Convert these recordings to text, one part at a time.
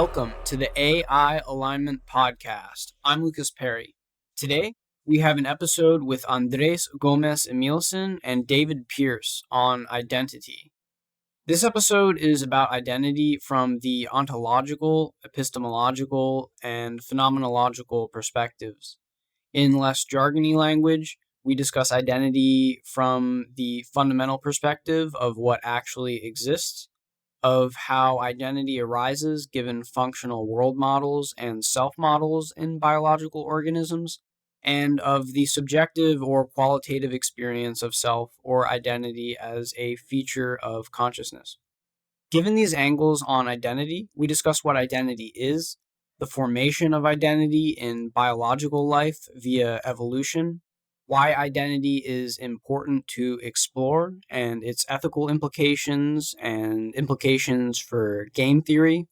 Welcome to the AI Alignment Podcast. I'm Lucas Perry. Today, we have an episode with Andrés, Gómez, Emilsson, and David Pearce on identity. This episode is about identity from the ontological, epistemological, and phenomenological perspectives. In less jargony language, we discuss identity from the fundamental perspective of what actually exists, of how identity arises given functional world models and self-models in biological organisms, and of the subjective or qualitative experience of self or identity as a feature of consciousness. Given these angles on identity, we discuss what identity is, the formation of identity in biological life via evolution, why identity is important to explore, and its ethical implications and implications for game theory.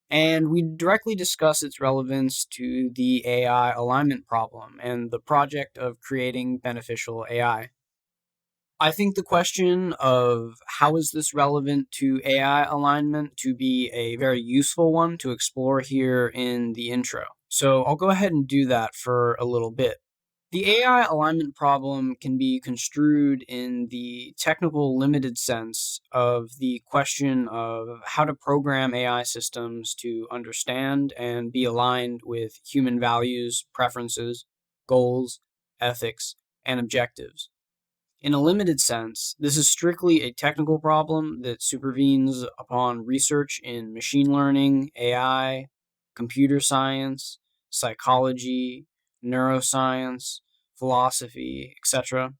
And we directly discuss its relevance to the AI alignment problem and the project of creating beneficial AI. I think the question of how is this relevant to AI alignment to be a very useful one to explore here in the intro. So I'll go ahead and do that for a little bit. The AI alignment problem can be construed in the technical limited sense of the question of how to program AI systems to understand and be aligned with human values, preferences, goals, ethics, and objectives. In a limited sense, this is strictly a technical problem that supervenes upon research in machine learning, AI, computer science, psychology, neuroscience, philosophy, etc.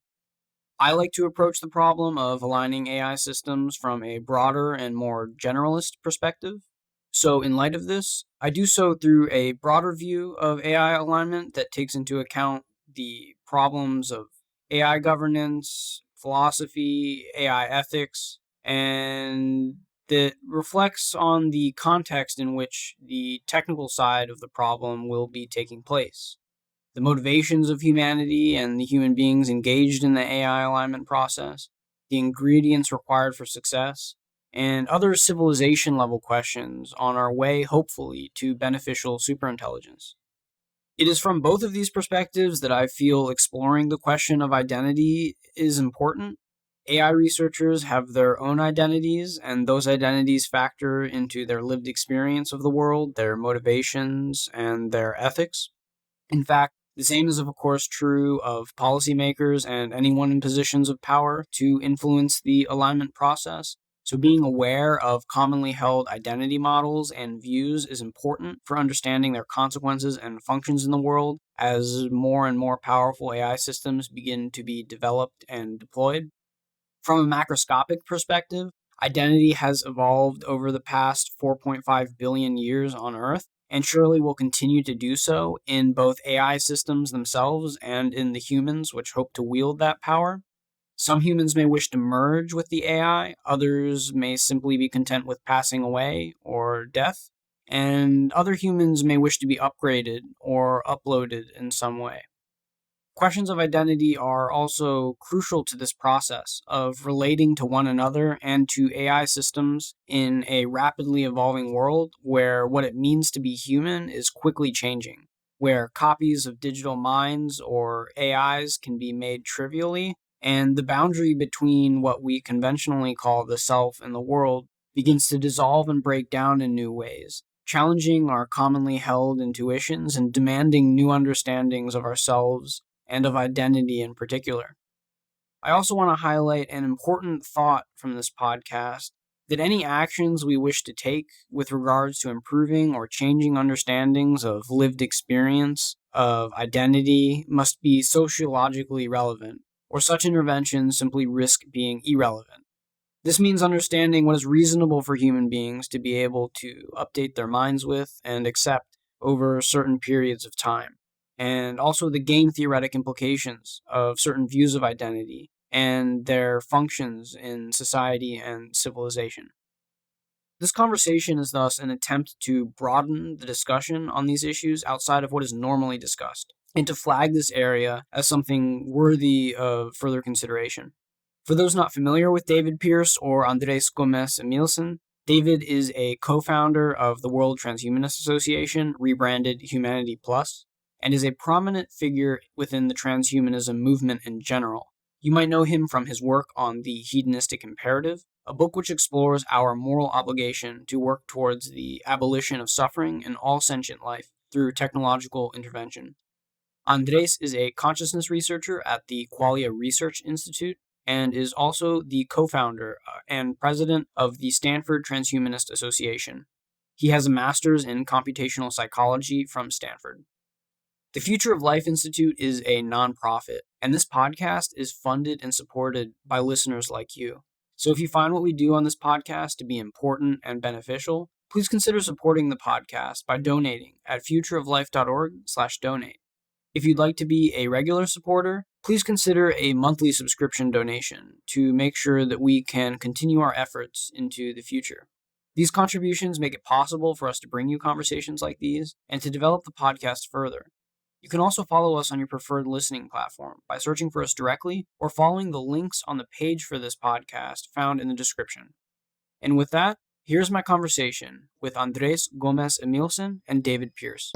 I like to approach the problem of aligning AI systems from a broader and more generalist perspective. So, in light of this, I do so through a broader view of AI alignment that takes into account the problems of AI governance, philosophy, AI ethics, and that reflects on the context in which the technical side of the problem will be taking place, the motivations of humanity and the human beings engaged in the AI alignment process, the ingredients required for success, and other civilization level questions on our way, hopefully, to beneficial superintelligence. It is from both of these perspectives that I feel exploring the question of identity is important. AI researchers have their own identities, and those identities factor into their lived experience of the world, their motivations, and their ethics. In fact, the same is, of course, true of policymakers and anyone in positions of power to influence the alignment process. So being aware of commonly held identity models and views is important for understanding their consequences and functions in the world as more and more powerful AI systems begin to be developed and deployed. From a macroscopic perspective, identity has evolved over the past 4.5 billion years on Earth, and surely will continue to do so in both AI systems themselves and in the humans which hope to wield that power. Some humans may wish to merge with the AI, others may simply be content with passing away or death, and other humans may wish to be upgraded or uploaded in some way. Questions of identity are also crucial to this process of relating to one another and to AI systems in a rapidly evolving world where what it means to be human is quickly changing, where copies of digital minds or AIs can be made trivially, and the boundary between what we conventionally call the self and the world begins to dissolve and break down in new ways, challenging our commonly held intuitions and demanding new understandings of ourselves and of identity in particular. I also want to highlight an important thought from this podcast that any actions we wish to take with regards to improving or changing understandings of lived experience, of identity, must be sociologically relevant, or such interventions simply risk being irrelevant. This means understanding what is reasonable for human beings to be able to update their minds with and accept over certain periods of time, and also the game theoretic implications of certain views of identity and their functions in society and civilization. This conversation is thus an attempt to broaden the discussion on these issues outside of what is normally discussed, and to flag this area as something worthy of further consideration. For those not familiar with David Pearce or Andrés Gómez Emilsson, David is a co-founder of the World Transhumanist Association, rebranded Humanity Plus, and is a prominent figure within the transhumanism movement in general. You might know him from his work on The Hedonistic Imperative, a book which explores our moral obligation to work towards the abolition of suffering in all sentient life through technological intervention. Andrés is a consciousness researcher at the Qualia Research Institute and is also the co-founder and president of the Stanford Transhumanist Association. He has a master's in computational psychology from Stanford. The Future of Life Institute is a nonprofit, and this podcast is funded and supported by listeners like you. So if you find what we do on this podcast to be important and beneficial, please consider supporting the podcast by donating at futureoflife.org/donate. If you'd like to be a regular supporter, please consider a monthly subscription donation to make sure that we can continue our efforts into the future. These contributions make it possible for us to bring you conversations like these and to develop the podcast further. You can also follow us on your preferred listening platform by searching for us directly or following the links on the page for this podcast found in the description. And with that, here's my conversation with Andrés Gómez Emilsson and David Pearce.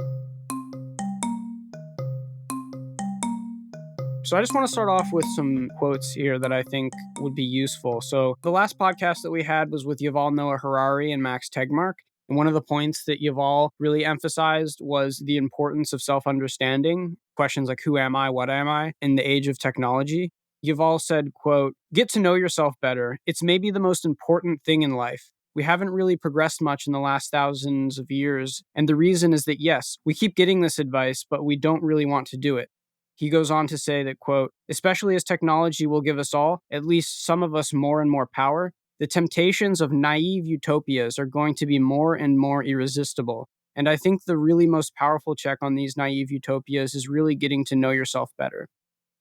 So I just want to start off with some quotes here that I think would be useful. So the last podcast that we had was with Yuval Noah Harari and Max Tegmark. And one of the points that Yuval really emphasized was the importance of self-understanding. Questions like, who am I? What am I? In the age of technology. Yuval said, quote, "Get to know yourself better. It's maybe the most important thing in life. We haven't really progressed much in the last thousands of years. And the reason is that, yes, we keep getting this advice, but we don't really want to do it." He goes on to say that, quote, "Especially as technology will give us all, at least some of us, more and more power, the temptations of naive utopias are going to be more and more irresistible. And I think the really most powerful check on these naive utopias is really getting to know yourself better."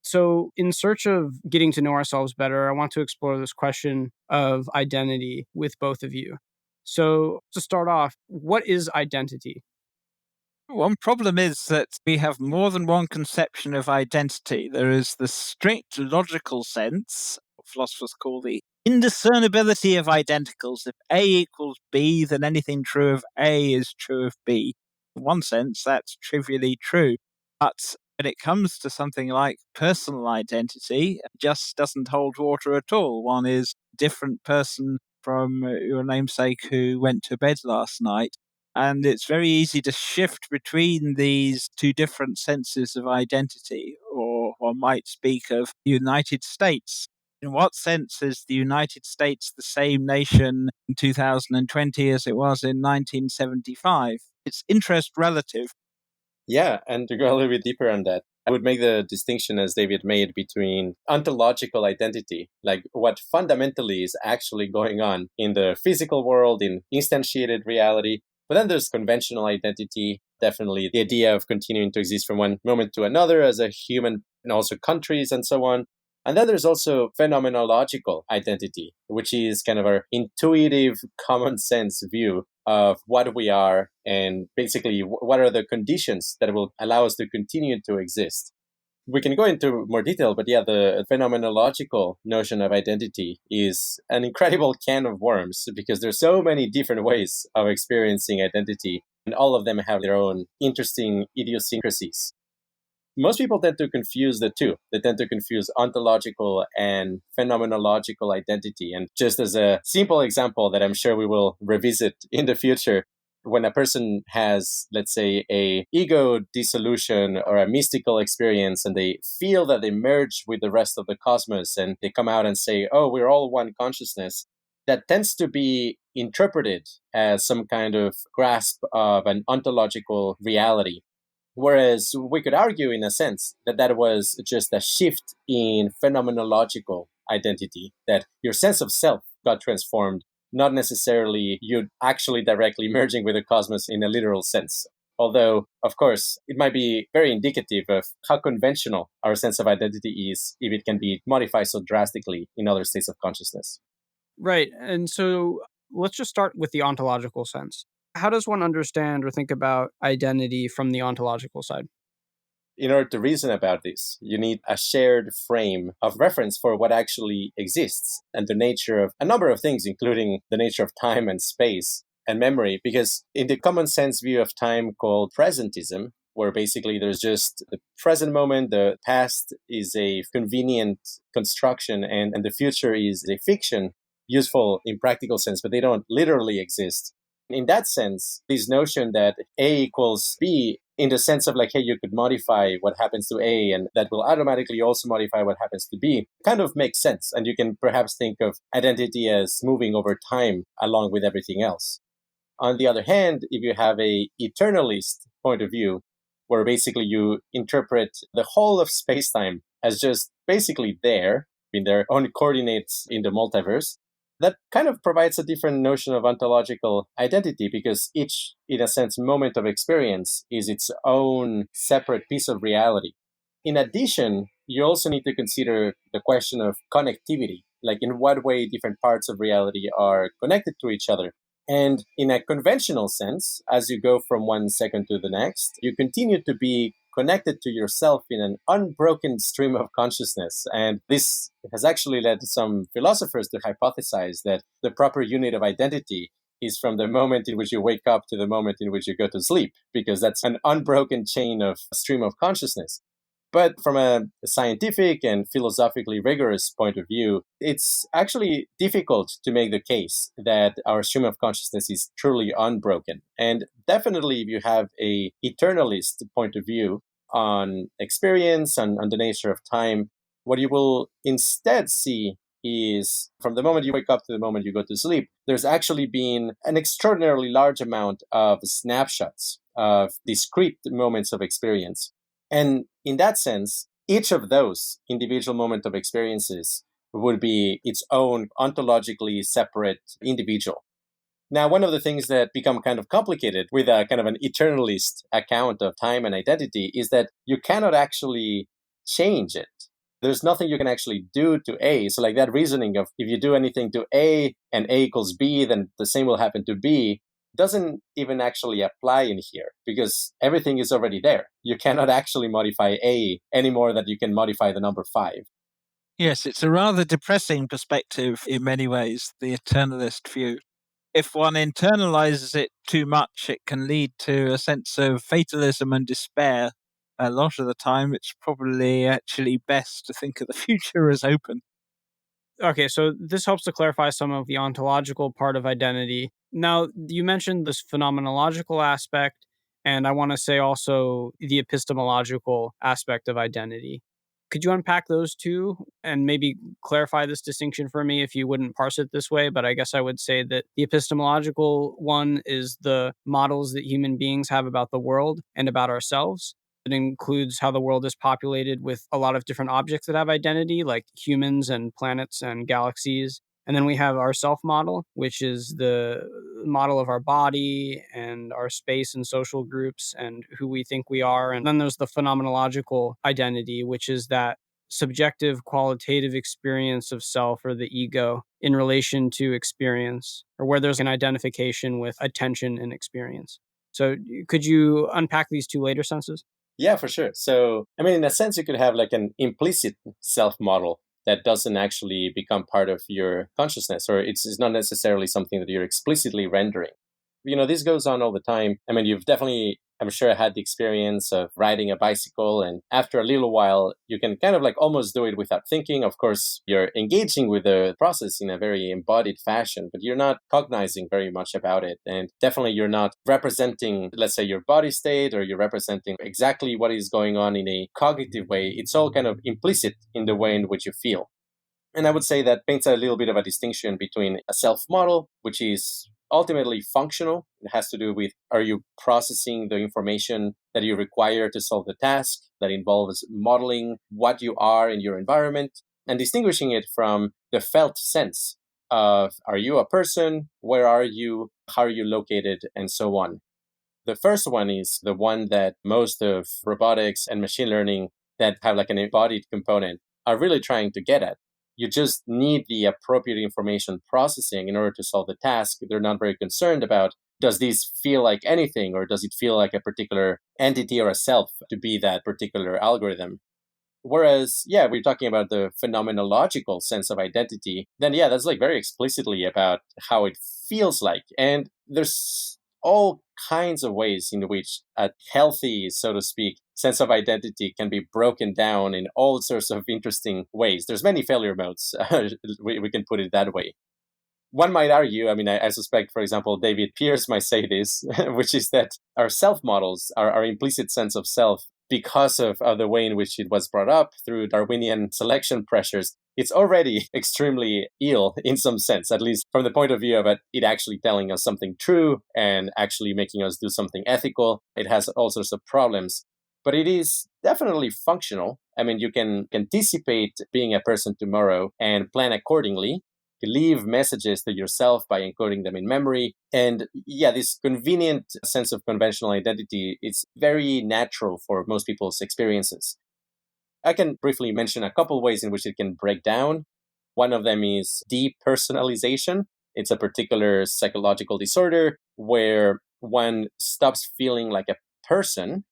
So, in search of getting to know ourselves better, I want to explore this question of identity with both of you. So, to start off, what is identity? One problem is that we have more than one conception of identity. There is the strict logical sense, what philosophers call the indiscernibility of identicals. If A equals B, then anything true of A is true of B. In one sense, that's trivially true. But when it comes to something like personal identity, it just doesn't hold water at all. One is a different person from your namesake who went to bed last night. And it's very easy to shift between these two different senses of identity, or one might speak of the United States. In what sense is the United States the same nation in 2020 as it was in 1975? It's interest relative. Yeah, and to go a little bit deeper on that, I would make the distinction, as David made, between ontological identity, like what fundamentally is actually going on in the physical world, in instantiated reality. But then there's conventional identity, definitely the idea of continuing to exist from one moment to another as a human, and also countries and so on. And then there's also phenomenological identity, which is kind of our intuitive, common sense view of what we are and basically what are the conditions that will allow us to continue to exist. We can go into more detail, but yeah, the phenomenological notion of identity is an incredible can of worms because there's so many different ways of experiencing identity, and all of them have their own interesting idiosyncrasies. Most people tend to confuse the two. They tend to confuse ontological and phenomenological identity. And just as a simple example that I'm sure we will revisit in the future, when a person has, let's say, a ego dissolution or a mystical experience, and they feel that they merge with the rest of the cosmos, and they come out and say, "Oh, we're all one consciousness," that tends to be interpreted as some kind of grasp of an ontological reality. Whereas we could argue, in a sense, that that was just a shift in phenomenological identity, that your sense of self got transformed, not necessarily you actually directly merging with the cosmos in a literal sense. Although, of course, it might be very indicative of how conventional our sense of identity is if it can be modified so drastically in other states of consciousness. Right. And so let's just start with the ontological sense. How does one understand or think about identity from the ontological side? in order to reason about this, you need a shared frame of reference for what actually exists and the nature of a number of things, including the nature of time and space and memory. Because in the common sense view of time called presentism, where basically there's just the present moment, the past is a convenient construction, and the future is a fiction, useful in practical sense, but they don't literally exist. In that sense, this notion that A equals B, in the sense of like, hey, you could modify what happens to A and that will automatically also modify what happens to B, kind of makes sense. And you can perhaps think of identity as moving over time along with everything else. On the other hand, if you have a eternalist point of view, where basically you interpret the whole of space-time as just basically there, in their own coordinates in the multiverse, that kind of provides a different notion of ontological identity, because each, in a sense, moment of experience is its own separate piece of reality. In addition, you also need to consider the question of connectivity, like in what way different parts of reality are connected to each other. And in a conventional sense, as you go from one second to the next, you continue to be connected to yourself in an unbroken stream of consciousness. And this has actually led some philosophers to hypothesize that the proper unit of identity is from the moment in which you wake up to the moment in which you go to sleep, because that's an unbroken chain of stream of consciousness. But from a scientific and philosophically rigorous point of view, it's actually difficult to make the case that our stream of consciousness is truly unbroken. And definitely, if you have a eternalist point of view on experience and on the nature of time, what you will instead see is from the moment you wake up to the moment you go to sleep, there's actually been an extraordinarily large amount of snapshots of discrete moments of experience. And in that sense, each of those individual moment of experiences would be its own ontologically separate individual. Now, one of the things that become kind of complicated with a kind of an eternalist account of time and identity is that you cannot actually change it. There's nothing you can actually do to A. So like that reasoning of if you do anything to A and A equals B, then the same will happen to B, doesn't even actually apply in here, because everything is already there. You cannot actually modify A any more than you can modify the number 5. Yes, it's a rather depressing perspective in many ways, the eternalist view. If one internalizes it too much, it can lead to a sense of fatalism and despair. A lot of the time, it's probably actually best to think of the future as open. Okay, so this helps to clarify some of the ontological part of identity. Now, you mentioned this phenomenological aspect, and I want to say also the epistemological aspect of identity. Could you unpack those two and maybe clarify this distinction for me if you wouldn't parse it this way? But I guess I would say that the epistemological one is the models that human beings have about the world and about ourselves. It includes how the world is populated with a lot of different objects that have identity, like humans and planets and galaxies. And then we have our self model, which is the model of our body and our space and social groups and who we think we are. And then there's the phenomenological identity, which is that subjective qualitative experience of self or the ego in relation to experience, or where there's an identification with attention and experience. So could you unpack these two later senses? Yeah, for sure. So, I mean, in a sense, you could have like an implicit self model that doesn't actually become part of your consciousness, or it's not necessarily something that you're explicitly rendering. This goes on all the time. I mean, you've definitely, I'm sure, had the experience of riding a bicycle, and after a little while, you can kind of like almost do it without thinking. Of course, you're engaging with the process in a very embodied fashion, but you're not cognizing very much about it. And definitely, you're not representing, let's say, your body state, or you're representing exactly what is going on in a cognitive way. It's all kind of implicit in the way in which you feel. And I would say that paints a little bit of a distinction between a self model, which is ultimately functional. It has to do with, are you processing the information that you require to solve the task that involves modeling what you are in your environment, and distinguishing it from the felt sense of, are you a person? Where are you? How are you located? And so on. The first one is the one that most of robotics and machine learning that have like an embodied component are really trying to get at. You just need the appropriate information processing in order to solve the task. They're not very concerned about Does this feel like anything, or does it feel like a particular entity or a self to be that particular algorithm? Whereas, yeah, we're talking about the phenomenological sense of identity, then yeah, that's like very explicitly about how it feels like. And there's all kinds of ways in which a healthy, so to speak, sense of identity can be broken down in all sorts of interesting ways. There's many failure modes. We can put it that way. One might argue, I mean, I suspect, for example, David Pearce might say this, which is that our self models, our implicit sense of self, because of the way in which it was brought up through Darwinian selection pressures, it's already extremely ill in some sense, at least from the point of view of it actually telling us something true and actually making us do something ethical. It has all sorts of problems, but it is definitely functional. I mean, you can anticipate being a person tomorrow and plan accordingly, leave messages to yourself by encoding them in memory. And yeah, this convenient sense of conventional identity, it's very natural for most people's experiences. I can briefly mention a couple ways in which it can break down. One of them is depersonalization. It's a particular psychological disorder where one stops feeling like a person,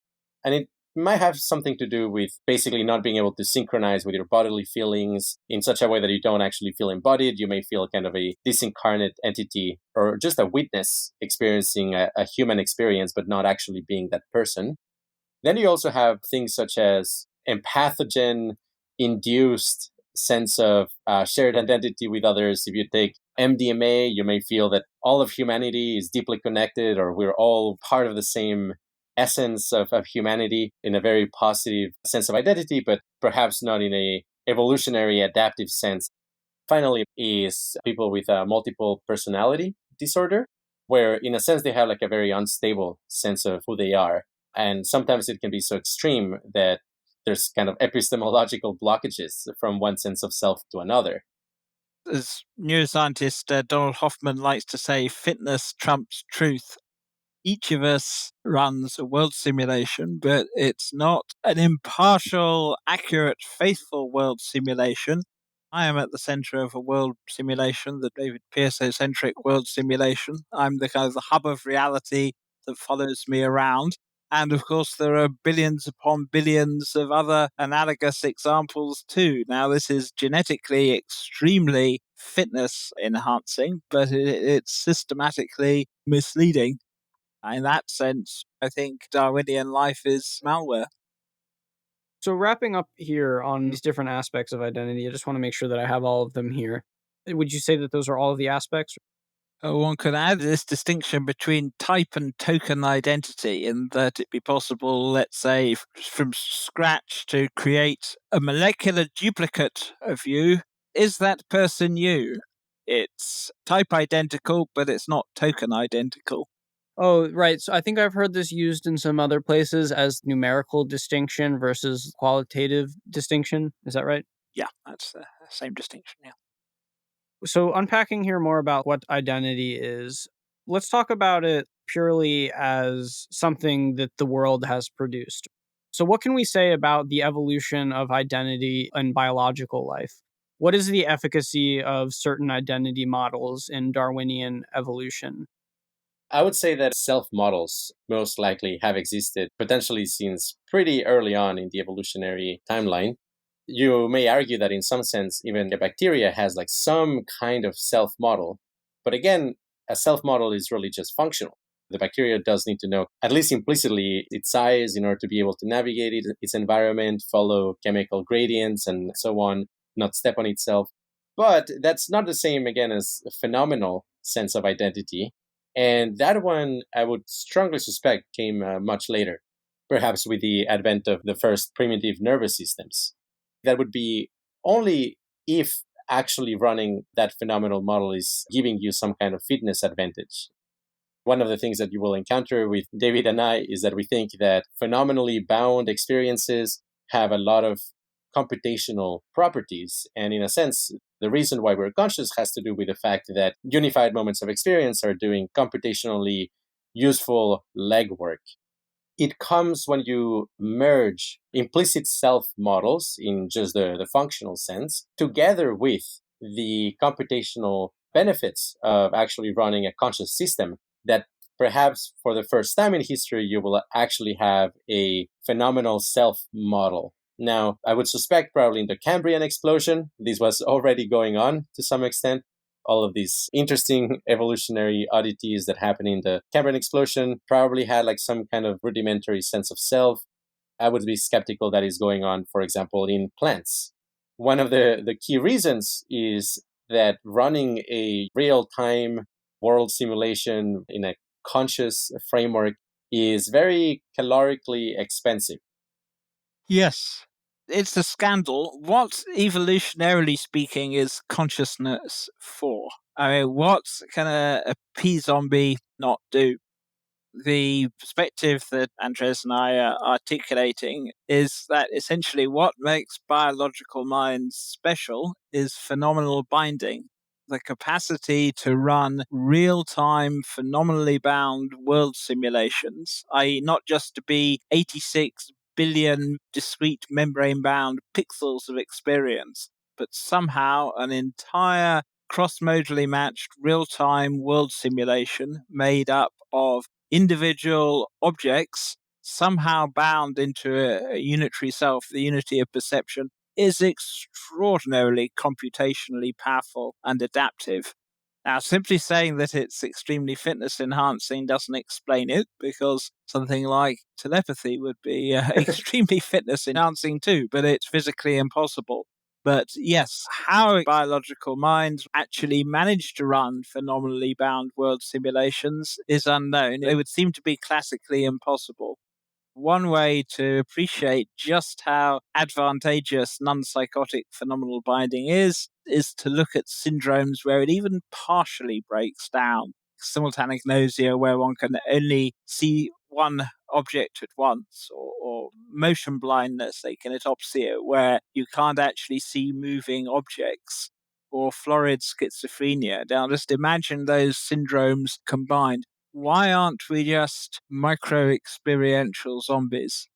and it might have something to do with basically not being able to synchronize with your bodily feelings in such a way that you don't actually feel embodied. You may feel kind of a disincarnate entity or just a witness experiencing a human experience, but not actually being that person. Then you also have things such as empathogen induced sense of shared identity with others. If you take MDMA, you may feel that all of humanity is deeply connected, or we're all part of the same essence of humanity in a very positive sense of identity, but perhaps not in a evolutionary adaptive sense. Finally, is people with a multiple personality disorder, where in a sense they have like a very unstable sense of who they are. And sometimes it can be so extreme that there's kind of epistemological blockages from one sense of self to another. As neuroscientist Donald Hoffman likes to say, fitness trumps truth. Each of us runs a world simulation, but it's not an impartial, accurate, faithful world simulation. I am at the center of a world simulation, the David Pearce-centric world simulation. I'm the kind of the hub of reality that follows me around. And of course, there are billions upon billions of other analogous examples too. Now, this is genetically extremely fitness enhancing, but it's systematically misleading. In that sense, I think Darwinian life is malware. So, wrapping up here on these different aspects of identity, I just want to make sure that I have all of them here. Would you say that those are all of the aspects? One could add this distinction between type and token identity, in that it be possible, let's say, from scratch to create a molecular duplicate of you. Is that person you? It's type identical, but it's not token identical. Oh, right. So I think I've heard this used in some other places as numerical distinction versus qualitative distinction. Is that right? Yeah, that's the same distinction. Yeah. So, unpacking here more about what identity is, let's talk about it purely as something that the world has produced. So, what can we say about the evolution of identity in biological life? What is the efficacy of certain identity models in Darwinian evolution? I would say that self models most likely have existed potentially since pretty early on in the evolutionary timeline. You may argue that in some sense, even a bacteria has like some kind of self model. But again, a self model is really just functional. The bacteria does need to know, at least implicitly, its size in order to be able to navigate its environment, follow chemical gradients, and so on, not step on itself. But that's not the same, again, as a phenomenal sense of identity. And that one, I would strongly suspect, came much later, perhaps with the advent of the first primitive nervous systems. That would be only if actually running that phenomenal model is giving you some kind of fitness advantage. One of the things that you will encounter with David and I is that we think that phenomenally bound experiences have a lot of computational properties. And in a sense, the reason why we're conscious has to do with the fact that unified moments of experience are doing computationally useful legwork. It comes when you merge implicit self models in just the functional sense together with the computational benefits of actually running a conscious system that perhaps for the first time in history, you will actually have a phenomenal self model. Now, I would suspect probably in the Cambrian explosion, this was already going on to some extent. All of these interesting evolutionary oddities that happen in the Cambrian explosion probably had like some kind of rudimentary sense of self. I would be skeptical that is going on, for example, in plants. One of the key reasons is that running a real-time world simulation in a conscious framework is very calorically expensive. Yes. It's a scandal. What, evolutionarily speaking, is consciousness for? I mean, what can a P-zombie not do? The perspective that Andrés and I are articulating is that essentially what makes biological minds special is phenomenal binding. The capacity to run real time, phenomenally bound world simulations, i.e., not just to be 86 billion discrete membrane bound pixels of experience, but somehow an entire cross modally matched real time world simulation made up of individual objects somehow bound into a unitary self, the unity of perception, is extraordinarily computationally powerful and adaptive. Now, simply saying that it's extremely fitness enhancing doesn't explain it, because something like telepathy would be extremely fitness enhancing too, but it's physically impossible. But yes, how biological minds actually manage to run phenomenally bound world simulations is unknown. It would seem to be classically impossible. One way to appreciate just how advantageous non-psychotic phenomenal binding is to look at syndromes where it even partially breaks down. Simultanic nausea, where one can only see one object at once, or motion blindness, akinetopsia, where you can't actually see moving objects, or florid schizophrenia. Now, just imagine those syndromes combined. Why aren't we just micro-experiential zombies?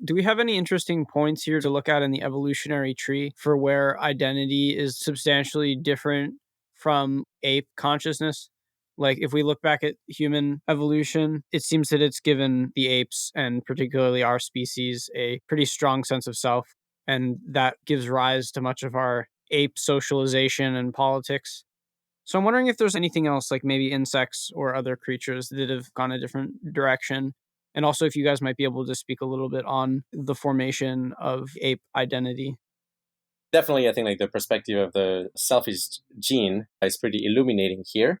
Do we have any interesting points here to look at in the evolutionary tree for where identity is substantially different from ape consciousness? Like, if we look back at human evolution, it seems that it's given the apes, and particularly our species, a pretty strong sense of self. And that gives rise to much of our ape socialization and politics. So I'm wondering if there's anything else, like maybe insects or other creatures that have gone a different direction. And also, if you guys might be able to speak a little bit on the formation of ape identity. Definitely, I think like the perspective of the selfish gene is pretty illuminating here.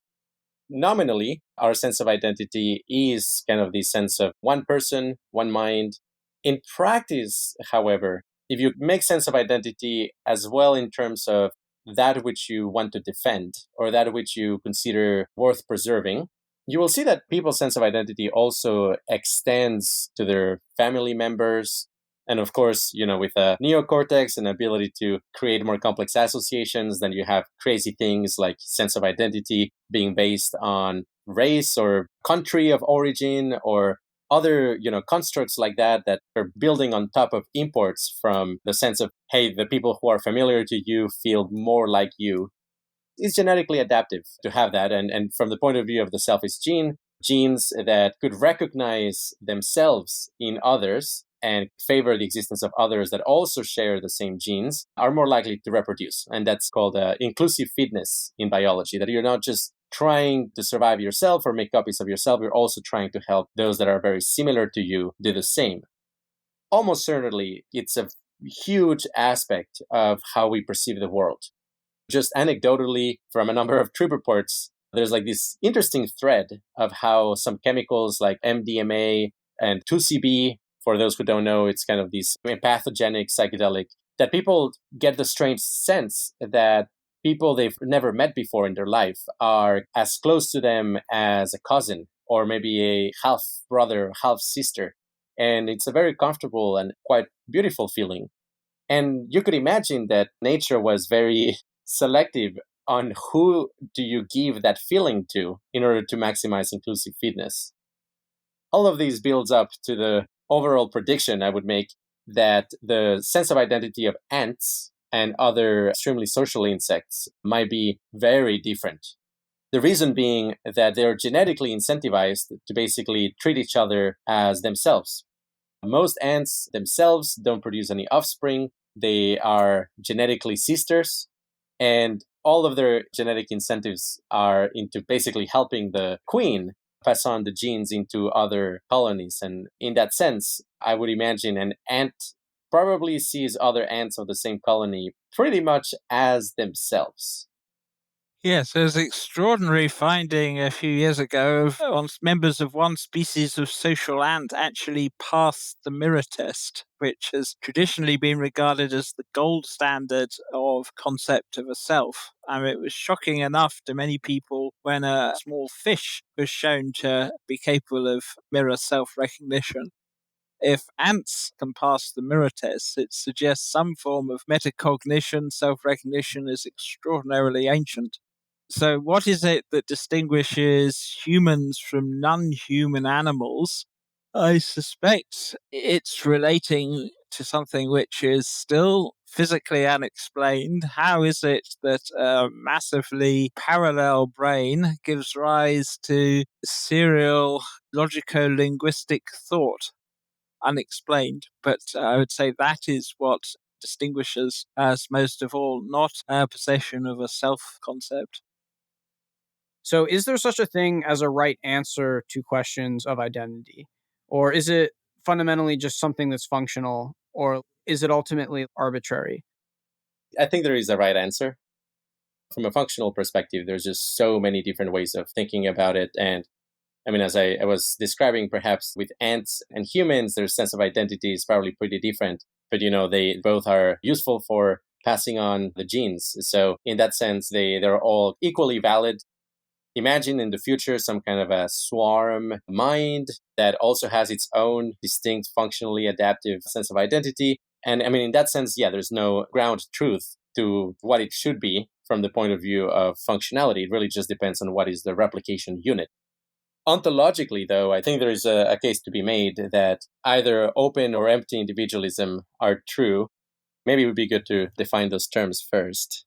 Nominally, our sense of identity is kind of the sense of one person, one mind. In practice, however, if you make sense of identity as well in terms of that which you want to defend or that which you consider worth preserving, you will see that people's sense of identity also extends to their family members. And of course, with a neocortex and ability to create more complex associations, then you have crazy things like sense of identity being based on race or country of origin or other constructs like that that are building on top of imports from the sense of, hey, the people who are familiar to you feel more like you. It's genetically adaptive to have that. And from the point of view of the selfish gene, genes that could recognize themselves in others and favor the existence of others that also share the same genes are more likely to reproduce. And that's called inclusive fitness in biology, that you're not just trying to survive yourself or make copies of yourself, you're also trying to help those that are very similar to you do the same. Almost certainly, it's a huge aspect of how we perceive the world. Just anecdotally, from a number of trip reports, there's like this interesting thread of how some chemicals like MDMA and 2CB, for those who don't know, it's kind of these pathogenic psychedelic, that people get the strange sense that people they've never met before in their life are as close to them as a cousin or maybe a half brother, half sister. And it's a very comfortable and quite beautiful feeling. And you could imagine that nature was very selective on who do you give that feeling to in order to maximize inclusive fitness. All of these builds up to the overall prediction I would make that the sense of identity of ants and other extremely social insects might be very different. The reason being that they're genetically incentivized to basically treat each other as themselves. Most ants themselves don't produce any offspring. They are genetically sisters, and all of their genetic incentives are into basically helping the queen pass on the genes into other colonies. And in that sense, I would imagine an ant probably sees other ants of the same colony pretty much as themselves. Yes, there's an extraordinary finding a few years ago of members of one species of social ant actually passed the mirror test, which has traditionally been regarded as the gold standard of concept of a self. And it was shocking enough to many people when a small fish was shown to be capable of mirror self-recognition. If ants can pass the mirror test, it suggests some form of metacognition, self-recognition is extraordinarily ancient. So, what is it that distinguishes humans from non human animals? I suspect it's relating to something which is still physically unexplained. How is it that a massively parallel brain gives rise to serial logico linguistic thought? Unexplained, but I would say that is what distinguishes us most of all, not our possession of a self concept. So, is there such a thing as a right answer to questions of identity? Or is it fundamentally just something that's functional? Or is it ultimately arbitrary? I think there is a right answer. From a functional perspective, there's just so many different ways of thinking about it. And I mean, as I was describing, perhaps with ants and humans, their sense of identity is probably pretty different. But, they both are useful for passing on the genes. So in that sense, they're all equally valid. Imagine in the future some kind of a swarm mind that also has its own distinct, functionally adaptive sense of identity. And I mean, in that sense, yeah, there's no ground truth to what it should be from the point of view of functionality. It really just depends on what is the replication unit. Ontologically, though, I think there is a case to be made that either open or empty individualism are true. Maybe it would be good to define those terms first.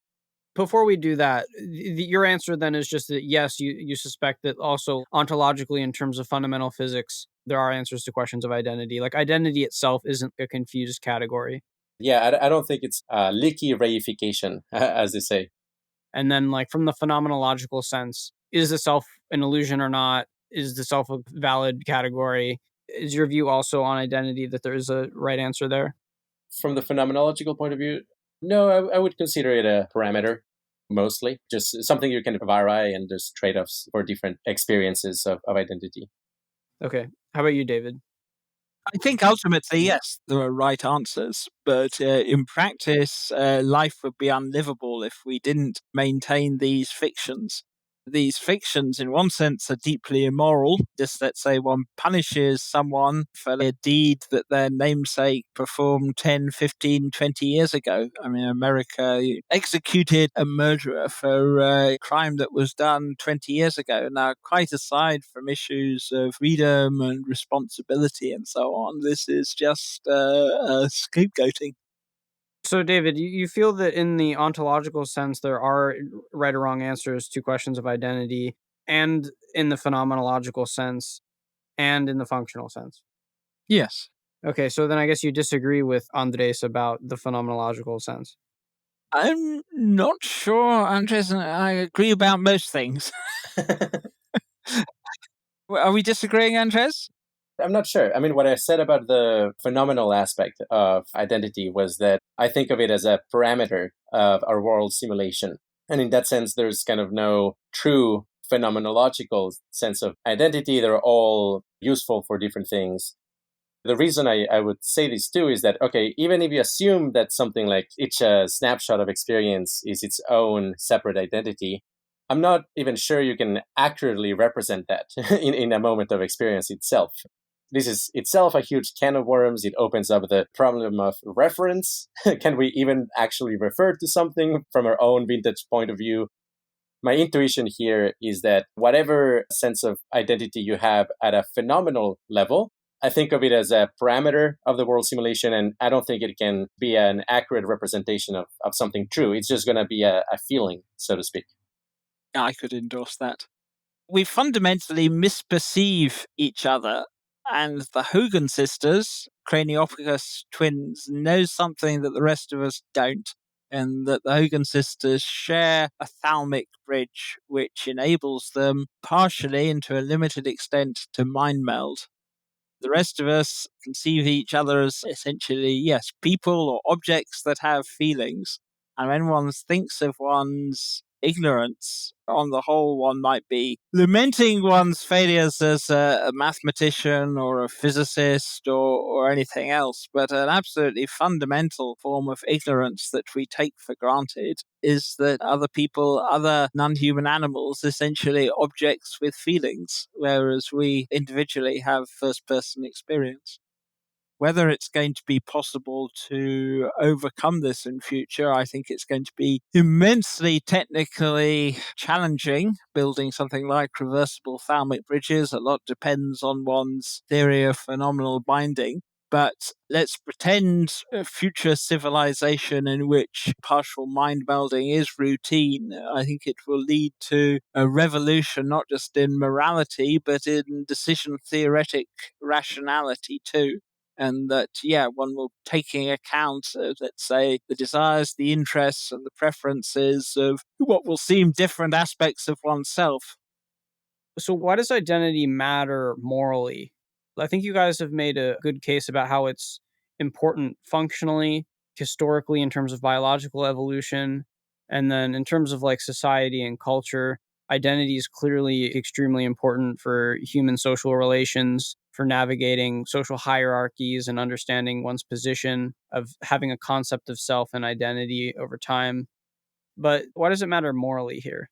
Before we do that, your answer then is just that yes, you suspect that also ontologically, in terms of fundamental physics, there are answers to questions of identity. Like identity itself isn't a confused category. Yeah, I don't think it's leaky reification, as they say. And then, like, from the phenomenological sense, is the self an illusion or not? Is the self a valid category? Is your view also on identity that there is a right answer there? From the phenomenological point of view, no, I would consider it a parameter mostly, just something you can vary, and there's trade-offs for different experiences of identity. Okay. How about you, David? I think ultimately, yes, there are right answers, but in practice, life would be unlivable if we didn't maintain these fictions. These fictions, in one sense, are deeply immoral. Just let's say one punishes someone for a deed that their namesake performed 10, 15, 20 years ago. I mean, America executed a murderer for a crime that was done 20 years ago. Now, quite aside from issues of freedom and responsibility and so on, this is just scapegoating. So, David, you feel that in the ontological sense, there are right or wrong answers to questions of identity, and in the phenomenological sense, and in the functional sense. Yes. Okay, so then I guess you disagree with Andrés about the phenomenological sense. I'm not sure, Andres, and I agree about most things. Are we disagreeing, Andres? I'm not sure. I mean, what I said about the phenomenal aspect of identity was that I think of it as a parameter of our world simulation. And in that sense, there's kind of no true phenomenological sense of identity. They're all useful for different things. The reason I would say this too is that, okay, even if you assume that something like each snapshot of experience is its own separate identity, I'm not even sure you can accurately represent that in a moment of experience itself. This is itself a huge can of worms. It opens up the problem of reference. Can we even actually refer to something from our own vintage point of view? My intuition here is that whatever sense of identity you have at a phenomenal level, I think of it as a parameter of the world simulation, and I don't think it can be an accurate representation of something true. It's just going to be a feeling, so to speak. I could endorse that. We fundamentally misperceive each other, and the Hogan sisters, Craniopithecus twins, know something that the rest of us don't, and that the Hogan sisters share a thalamic bridge which enables them, partially and to a limited extent, to mind meld. The rest of us conceive each other as essentially, yes, people or objects that have feelings. And when one thinks of one's ignorance, on the whole, one might be lamenting one's failures as a mathematician or a physicist or anything else. But an absolutely fundamental form of ignorance that we take for granted is that other people, other non-human animals, essentially objects with feelings, whereas we individually have first-person experience. Whether it's going to be possible to overcome this in future, I think it's going to be immensely technically challenging, building something like reversible thalamic bridges. A lot depends on one's theory of phenomenal binding. But let's pretend a future civilization in which partial mind melding is routine. I think it will lead to a revolution, not just in morality, but in decision theoretic rationality too. And that, one will taking account of, let's say, the desires, the interests, and the preferences of what will seem different aspects of oneself. So, why does identity matter morally? I think you guys have made a good case about how it's important functionally, historically, in terms of biological evolution, and then in terms of like society and culture. Identity is clearly extremely important for human social relations, for navigating social hierarchies and understanding one's position, of having a concept of self and identity over time. But why does it matter morally here?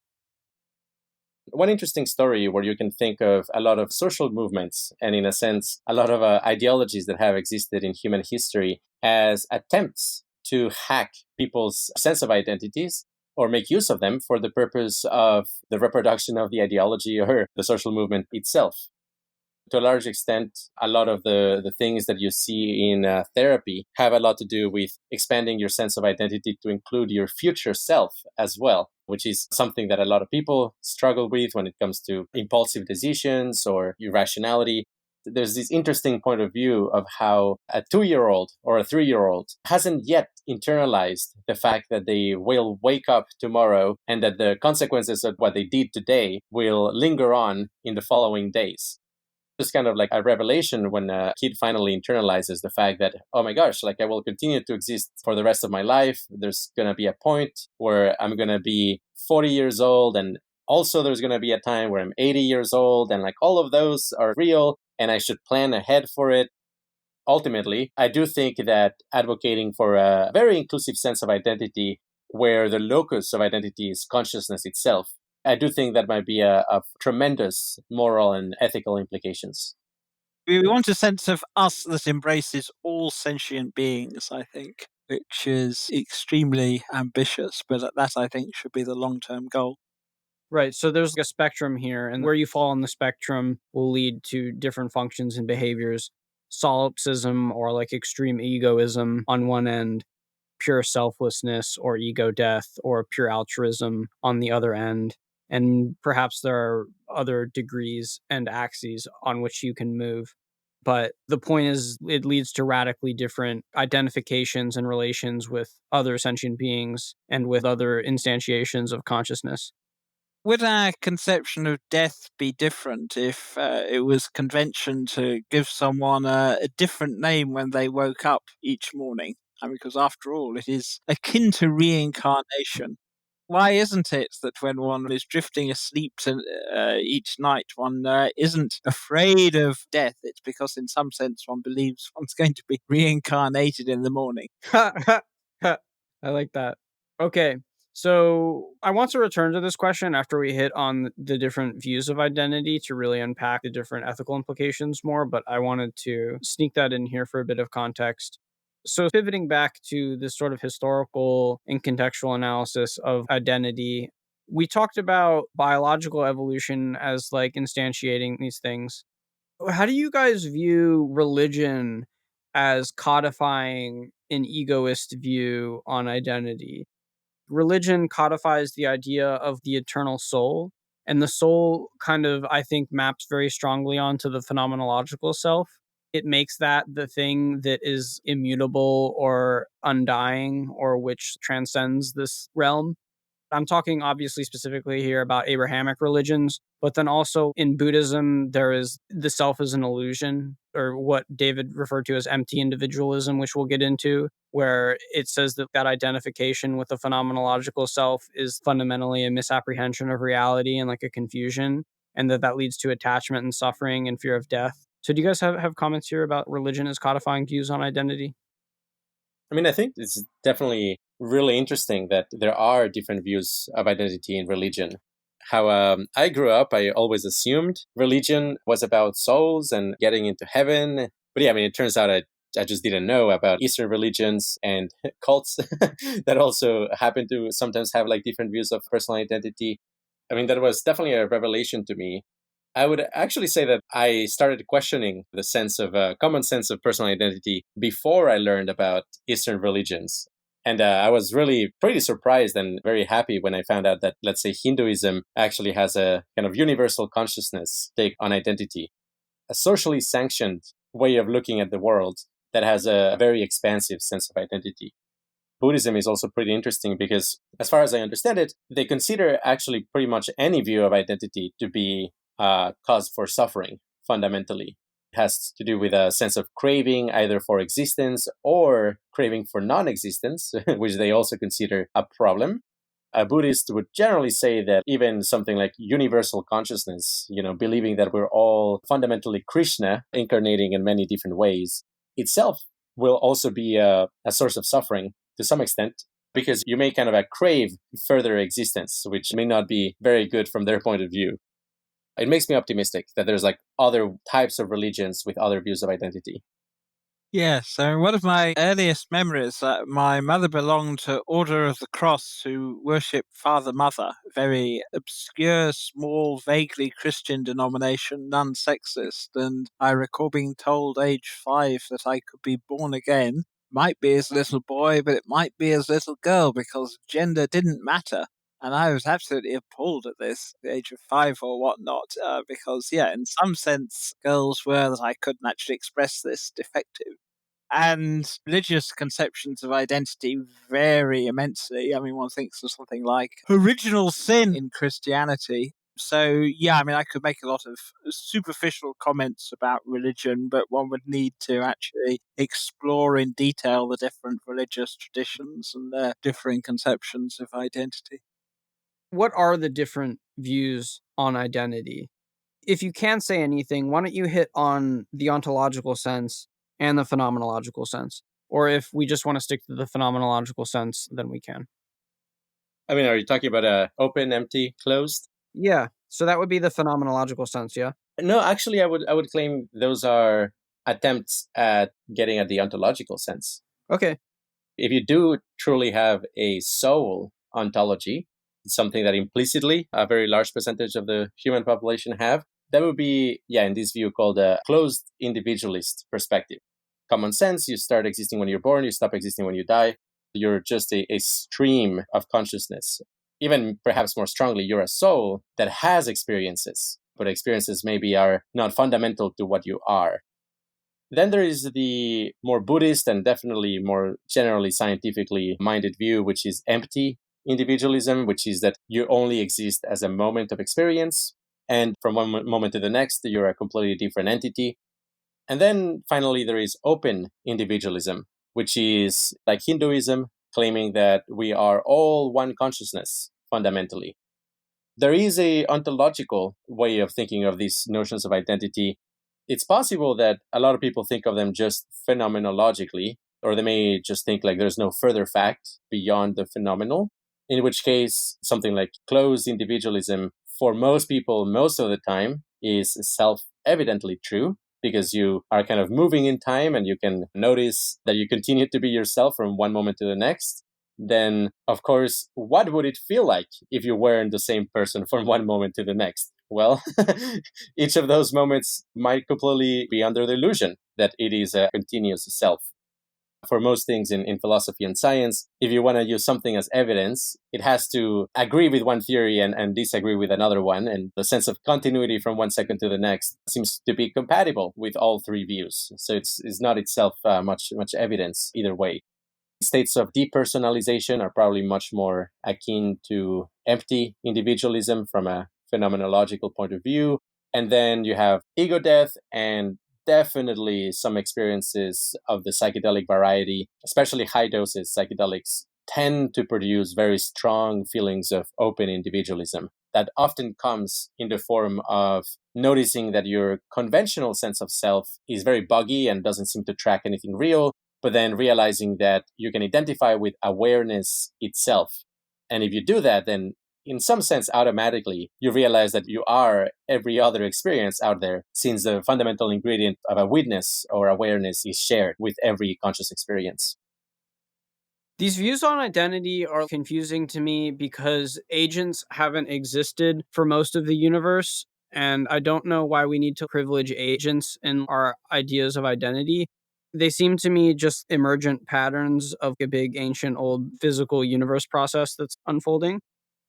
One interesting story where you can think of a lot of social movements and, in a sense, a lot of ideologies that have existed in human history as attempts to hack people's sense of identities or make use of them for the purpose of the reproduction of the ideology or the social movement itself. To a large extent, a lot of the things that you see in therapy have a lot to do with expanding your sense of identity to include your future self as well, which is something that a lot of people struggle with when it comes to impulsive decisions or irrationality. There's this interesting point of view of how a 2-year-old or a 3-year-old hasn't yet internalized the fact that they will wake up tomorrow and that the consequences of what they did today will linger on in the following days. It's kind of like a revelation when a kid finally internalizes the fact that, oh my gosh, like I will continue to exist for the rest of my life. There's going to be a point where I'm going to be 40 years old. And also there's going to be a time where I'm 80 years old. And like all of those are real and I should plan ahead for it. Ultimately, I do think that advocating for a very inclusive sense of identity where the locus of identity is consciousness itself, I do think that might be of tremendous moral and ethical implications. We want a sense of us that embraces all sentient beings, I think, which is extremely ambitious, but that I think should be the long-term goal. Right. So there's a spectrum here, and where you fall on the spectrum will lead to different functions and behaviors. Solipsism or like extreme egoism on one end, pure selflessness or ego death, or pure altruism on the other end. And perhaps there are other degrees and axes on which you can move. But the point is, it leads to radically different identifications and relations with other sentient beings and with other instantiations of consciousness. Would our conception of death be different if it was convention to give someone a different name when they woke up each morning? I mean, because after all, it is akin to reincarnation. Why isn't it that when one is drifting asleep each night, one isn't afraid of death? It's because, in some sense, one believes one's going to be reincarnated in the morning. I like that. Okay. So I want to return to this question after we hit on the different views of identity to really unpack the different ethical implications more, but I wanted to sneak that in here for a bit of context. So, pivoting back to this sort of historical and contextual analysis of identity, we talked about biological evolution as like instantiating these things. How do you guys view religion as codifying an egoist view on identity? Religion codifies the idea of the eternal soul, and the soul kind of, I think, maps very strongly onto the phenomenological self. It makes that the thing that is immutable or undying or which transcends this realm. I'm talking obviously specifically here about Abrahamic religions, but then also in Buddhism, there is the self is an illusion, or what David referred to as empty individualism, which we'll get into, where it says that that identification with the phenomenological self is fundamentally a misapprehension of reality and like a confusion, and that leads to attachment and suffering and fear of death. So, do you guys have comments here about religion as codifying views on identity? I mean, I think it's definitely really interesting that there are different views of identity in religion. How I grew up, I always assumed religion was about souls and getting into heaven. But yeah, I mean, it turns out I just didn't know about Eastern religions and cults that also happen to sometimes have like different views of personal identity. I mean, that was definitely a revelation to me. I would actually say that I started questioning the sense of common sense of personal identity before I learned about Eastern religions. And I was really pretty surprised and very happy when I found out that, let's say, Hinduism actually has a kind of universal consciousness take on identity, a socially sanctioned way of looking at the world that has a very expansive sense of identity. Buddhism is also pretty interesting because, as far as I understand it, they consider actually pretty much any view of identity to be a cause for suffering, fundamentally. It has to do with a sense of craving either for existence or craving for non existence, which they also consider a problem. A Buddhist would generally say that even something like universal consciousness, believing that we're all fundamentally Krishna incarnating in many different ways, itself will also be a source of suffering to some extent, because you may kind of crave further existence, which may not be very good from their point of view. It makes me optimistic that there's like other types of religions with other views of identity. Yeah, so one of my earliest memories that my mother belonged to Order of the Cross, who worship Father Mother, a very obscure, small, vaguely Christian denomination, non-sexist, and I recall being told age 5 that I could be born again. Might be as a little boy, but it might be as a little girl because gender didn't matter. And I was absolutely appalled at this, at the age of 5 or whatnot, because, yeah, in some sense, girls were that I couldn't actually express this defective. And religious conceptions of identity vary immensely. I mean, one thinks of something like original sin in Christianity. So, yeah, I mean, I could make a lot of superficial comments about religion, but one would need to actually explore in detail the different religious traditions and their differing conceptions of identity. What are the different views on identity? If you can say anything, why don't you hit on the ontological sense and the phenomenological sense? Or if we just want to stick to the phenomenological sense, then we can. I mean, are you talking about open, empty, closed? Yeah. So that would be the phenomenological sense, yeah? No, actually, I would claim those are attempts at getting at the ontological sense. Okay. If you do truly have a soul ontology, something that implicitly a very large percentage of the human population have, that would be, yeah, in this view called a closed individualist perspective. Common sense, you start existing when you're born, you stop existing when you die. You're just a stream of consciousness. Even perhaps more strongly, you're a soul that has experiences, but experiences maybe are not fundamental to what you are. Then there is the more Buddhist and definitely more generally scientifically minded view, which is empty individualism, which is that you only exist as a moment of experience. And from one moment to the next, you're a completely different entity. And then finally, there is open individualism, which is like Hinduism, claiming that we are all one consciousness fundamentally. There is a ontological way of thinking of these notions of identity. It's possible that a lot of people think of them just phenomenologically, or they may just think like there's no further fact beyond the phenomenal, in which case something like closed individualism for most people most of the time is self-evidently true, because you are kind of moving in time and you can notice that you continue to be yourself from one moment to the next. Then, of course, what would it feel like if you weren't the same person from one moment to the next? Well, each of those moments might completely be under the illusion that it is a continuous self. For most things in philosophy and science, if you want to use something as evidence, it has to agree with one theory and disagree with another one. And the sense of continuity from one second to the next seems to be compatible with all three views. So it's not itself much evidence either way. States of depersonalization are probably much more akin to empty individualism from a phenomenological point of view. And then you have ego death and definitely some experiences of the psychedelic variety, especially high doses psychedelics, tend to produce very strong feelings of open individualism that often comes in the form of noticing that your conventional sense of self is very buggy and doesn't seem to track anything real, but then realizing that you can identify with awareness itself. And if you do that, then in some sense, automatically, you realize that you are every other experience out there, since the fundamental ingredient of a witness or awareness is shared with every conscious experience. These views on identity are confusing to me because agents haven't existed for most of the universe, and I don't know why we need to privilege agents in our ideas of identity. They seem to me just emergent patterns of a big, ancient, old physical universe process that's unfolding.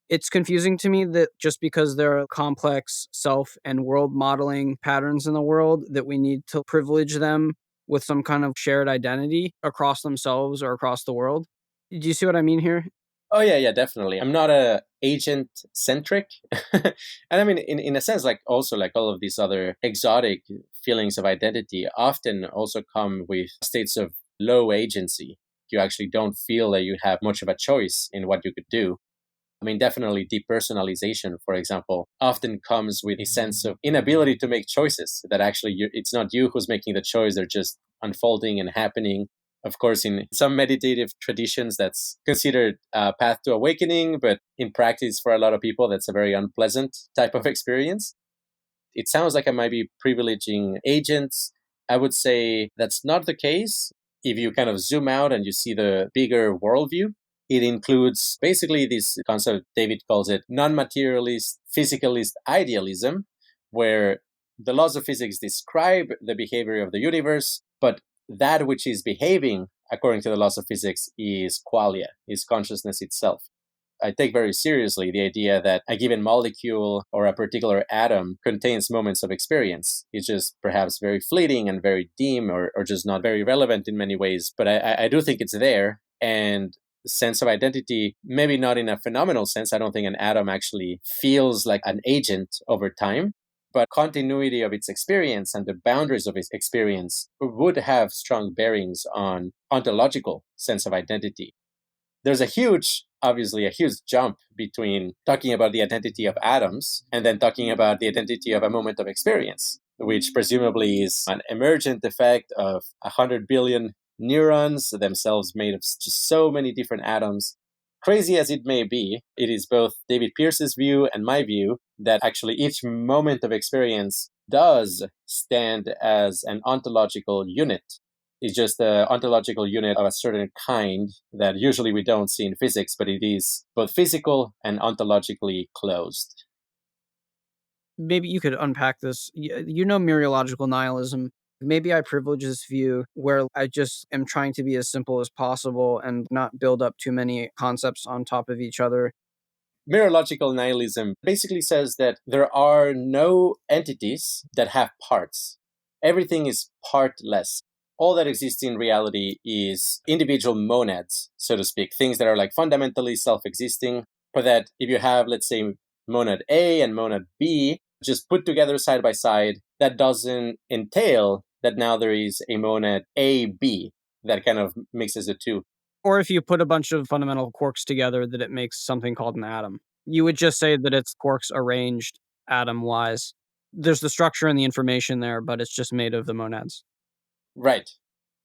It's confusing to me that just because there are complex self and world modeling patterns in the world, that we need to privilege them with some kind of shared identity across themselves or across the world. Do you see what I mean here? Oh yeah, definitely. I'm not a agent centric, and I mean, in a sense, like also like all of these other exotic feelings of identity, often also come with states of low agency. You actually don't feel that you have much of a choice in what you could do. I mean, definitely depersonalization, for example, often comes with a sense of inability to make choices, that actually it's not you who's making the choice, they're just unfolding and happening. Of course, in some meditative traditions, that's considered a path to awakening, but in practice, for a lot of people, that's a very unpleasant type of experience. It sounds like I might be privileging agents. I would say that's not the case. If you kind of zoom out and you see the bigger worldview, it includes basically this concept, David calls it non materialist, physicalist idealism, where the laws of physics describe the behavior of the universe, but that which is behaving according to the laws of physics is qualia, is consciousness itself. I take very seriously the idea that a given molecule or a particular atom contains moments of experience. It's just perhaps very fleeting and very dim, or just not very relevant in many ways. But I do think it's there. And sense of identity, maybe not in a phenomenal sense. I don't think an atom actually feels like an agent over time. But continuity of its experience and the boundaries of its experience would have strong bearings on ontological sense of identity. There's obviously a huge jump between talking about the identity of atoms and then talking about the identity of a moment of experience, which presumably is an emergent effect of 100 billion neurons themselves made of just so many different atoms. Crazy as it may be, it is both David Pearce's view and my view that actually each moment of experience does stand as an ontological unit. It's just an ontological unit of a certain kind that usually we don't see in physics, but it is both physical and ontologically closed. Maybe you could unpack this. You know, mereological nihilism. Maybe I privilege this view where I just am trying to be as simple as possible and not build up too many concepts on top of each other. Mereological nihilism basically says that there are no entities that have parts. Everything is partless. All that exists in reality is individual monads, so to speak, things that are like fundamentally self existing. But that if you have, let's say, monad A and monad B just put together side by side, that doesn't entail that now there is a monad AB that kind of mixes the two. Or if you put a bunch of fundamental quarks together, that it makes something called an atom. You would just say that it's quarks arranged atom wise. There's the structure and the information there, but it's just made of the monads. Right.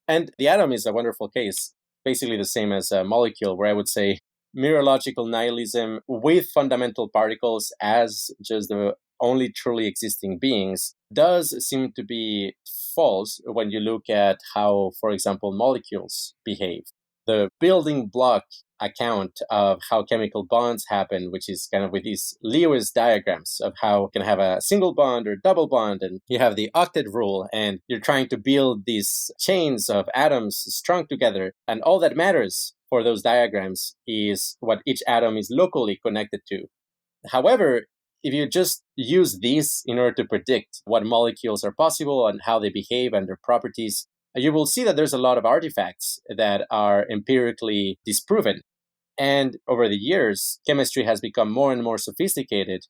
And the atom is a wonderful case, basically the same as a molecule, where I would say mereological nihilism with fundamental particles as just the only truly existing beings does seem to be false when you look at how, for example, molecules behave. The building block account of how chemical bonds happen, which is kind of with these Lewis diagrams of how you can have a single bond or double bond, and you have the octet rule, and you're trying to build these chains of atoms strung together, and all that matters for those diagrams is what each atom is locally connected to. However, if you just use these in order to predict what molecules are possible and how they behave and their properties, you will see that there's a lot of artifacts that are empirically disproven. And over the years, chemistry has become more and more sophisticated,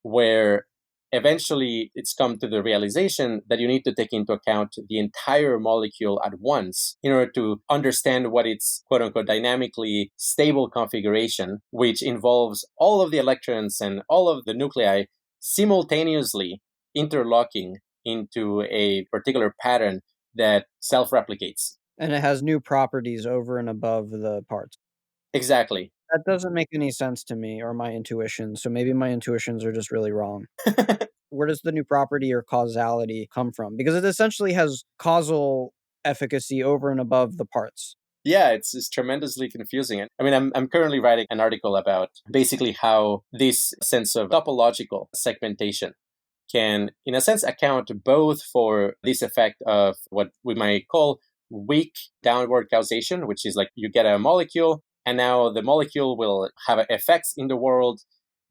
where eventually it's come to the realization that you need to take into account the entire molecule at once in order to understand what its quote unquote dynamically stable configuration, which involves all of the electrons and all of the nuclei simultaneously interlocking into a particular pattern that self-replicates. And it has new properties over and above the parts. Exactly. That doesn't make any sense to me or my intuition, so maybe my intuitions are just really wrong. Where does the new property or causality come from? Because it essentially has causal efficacy over and above the parts. Yeah, it's tremendously confusing. I mean, I'm currently writing an article about basically how this sense of topological segmentation can, in a sense, account both for this effect of what we might call weak downward causation, which is like you get a molecule, and now the molecule will have effects in the world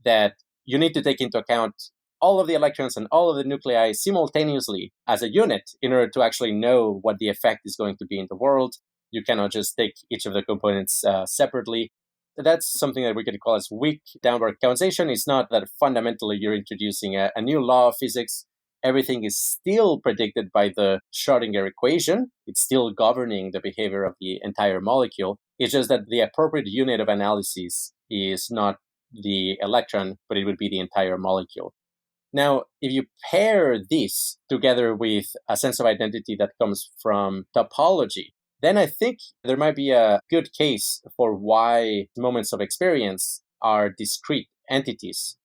that you need to take into account all of the electrons and all of the nuclei simultaneously as a unit in order to actually know what the effect is going to be in the world. You cannot just take each of the components separately. That's something that we could call as weak downward causation. It's not that fundamentally you're introducing a new law of physics. Everything is still predicted by the Schrödinger equation. It's still governing the behavior of the entire molecule. It's just that the appropriate unit of analysis is not the electron, but it would be the entire molecule. Now, if you pair this together with a sense of identity that comes from topology, then I think there might be a good case for why moments of experience are discrete entities.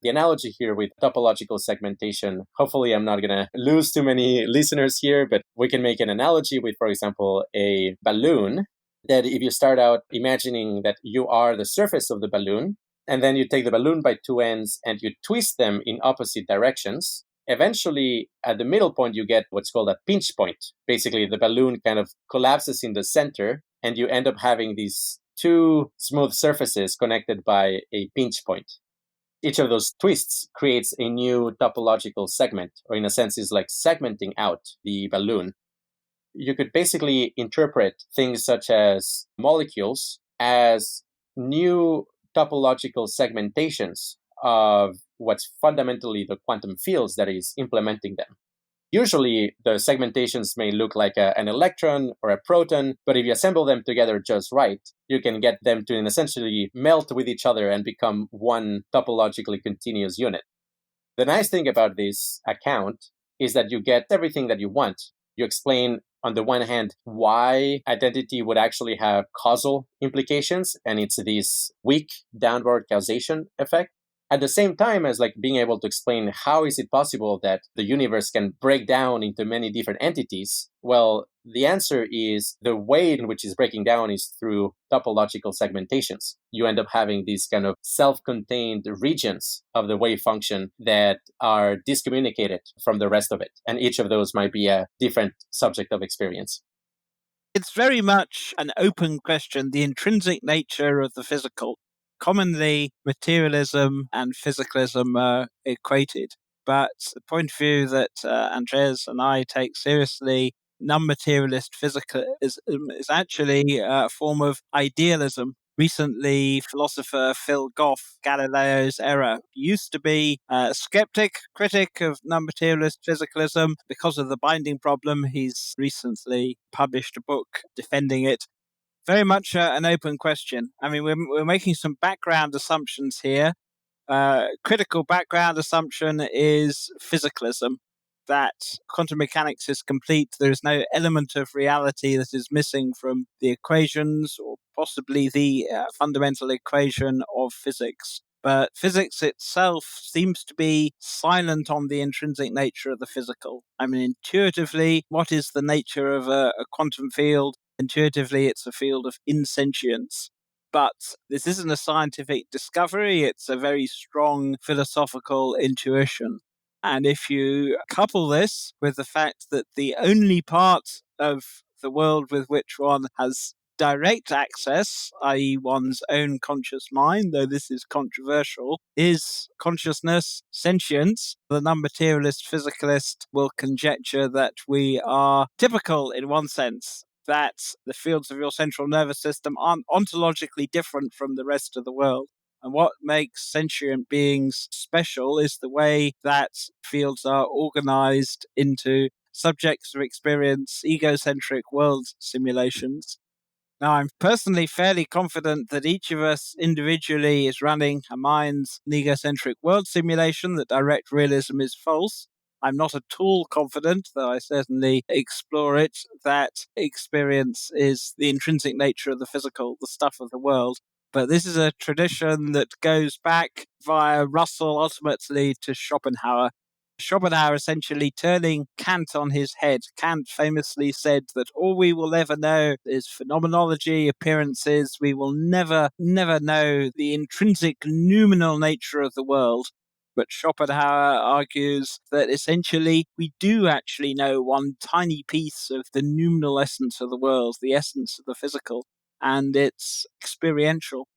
The analogy here with topological segmentation, hopefully I'm not going to lose too many listeners here, but we can make an analogy with, for example, a balloon, that if you start out imagining that you are the surface of the balloon, and then you take the balloon by two ends and you twist them in opposite directions, eventually at the middle point you get what's called a pinch point. Basically, the balloon kind of collapses in the center, and you end up having these two smooth surfaces connected by a pinch point. Each of those twists creates a new topological segment, or in a sense is like segmenting out the balloon. You could basically interpret things such as molecules as new topological segmentations of what's fundamentally the quantum fields that is implementing them. Usually, the segmentations may look like an electron or a proton, but if you assemble them together just right, you can get them to essentially melt with each other and become one topologically continuous unit. The nice thing about this account is that you get everything that you want. You explain, on the one hand, why identity would actually have causal implications, and it's this weak downward causation effect. At the same time as like being able to explain how is it possible that the universe can break down into many different entities, well, the answer is the way in which it's breaking down is through topological segmentations. You end up having these kind of self-contained regions of the wave function that are discommunicated from the rest of it. And each of those might be a different subject of experience. It's very much an open question, the intrinsic nature of the physical. Commonly, materialism and physicalism are equated, but the point of view that Andrés and I take seriously, non-materialist physicalism is actually a form of idealism. Recently, philosopher Phil Goff, Galileo's error, used to be a skeptic, critic of non-materialist physicalism. Because of the binding problem, he's recently published a book defending it. Very much an open question. I mean, we're making some background assumptions here. Critical background assumption is physicalism, that quantum mechanics is complete. There is no element of reality that is missing from the equations or possibly the fundamental equation of physics. But physics itself seems to be silent on the intrinsic nature of the physical. I mean, intuitively, what is the nature of a quantum field? Intuitively, it's a field of insentience. but this isn't a scientific discovery, it's a very strong philosophical intuition. And if you couple this with the fact that the only part of the world with which one has direct access, i.e., one's own conscious mind, though this is controversial, is consciousness, sentience, the non-materialist physicalist will conjecture that we are typical in one sense, that the fields of your central nervous system aren't ontologically different from the rest of the world. And what makes sentient beings special is the way that fields are organized into subjects of experience, egocentric world simulations. Now, I'm personally fairly confident that each of us individually is running a mind's egocentric world simulation, that direct realism is false. I'm not at all confident, though I certainly explore it, that experience is the intrinsic nature of the physical, the stuff of the world. But this is a tradition that goes back via Russell ultimately to Schopenhauer. Schopenhauer essentially turning Kant on his head. Kant famously said that all we will ever know is phenomenology, appearances. We will never know the intrinsic noumenal nature of the world. But Schopenhauer argues that essentially we do actually know one tiny piece of the noumenal essence of the world, the essence of the physical, and it's experiential.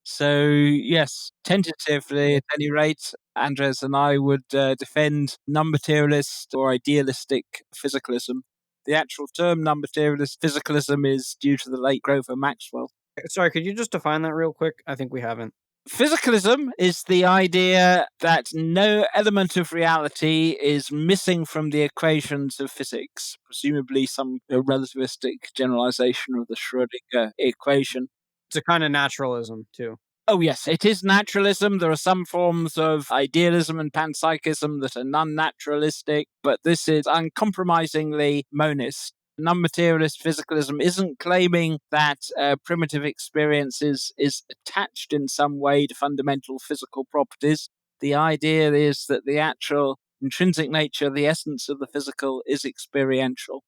So, yes, tentatively, at any rate, Andrés and I would defend non-materialist or idealistic physicalism. The actual term non-materialist physicalism is due to the late Grover Maxwell. Sorry, could you just define that real quick? I think we haven't. Physicalism is the idea that no element of reality is missing from the equations of physics, presumably some relativistic generalization of the Schrödinger equation. It's a kind of naturalism, too. Oh, yes, it is naturalism. There are some forms of idealism and panpsychism that are non-naturalistic, but this is uncompromisingly monist. Non-materialist physicalism isn't claiming that primitive experience is attached in some way to fundamental physical properties. The idea is that the actual intrinsic nature, the essence of the physical, is experiential.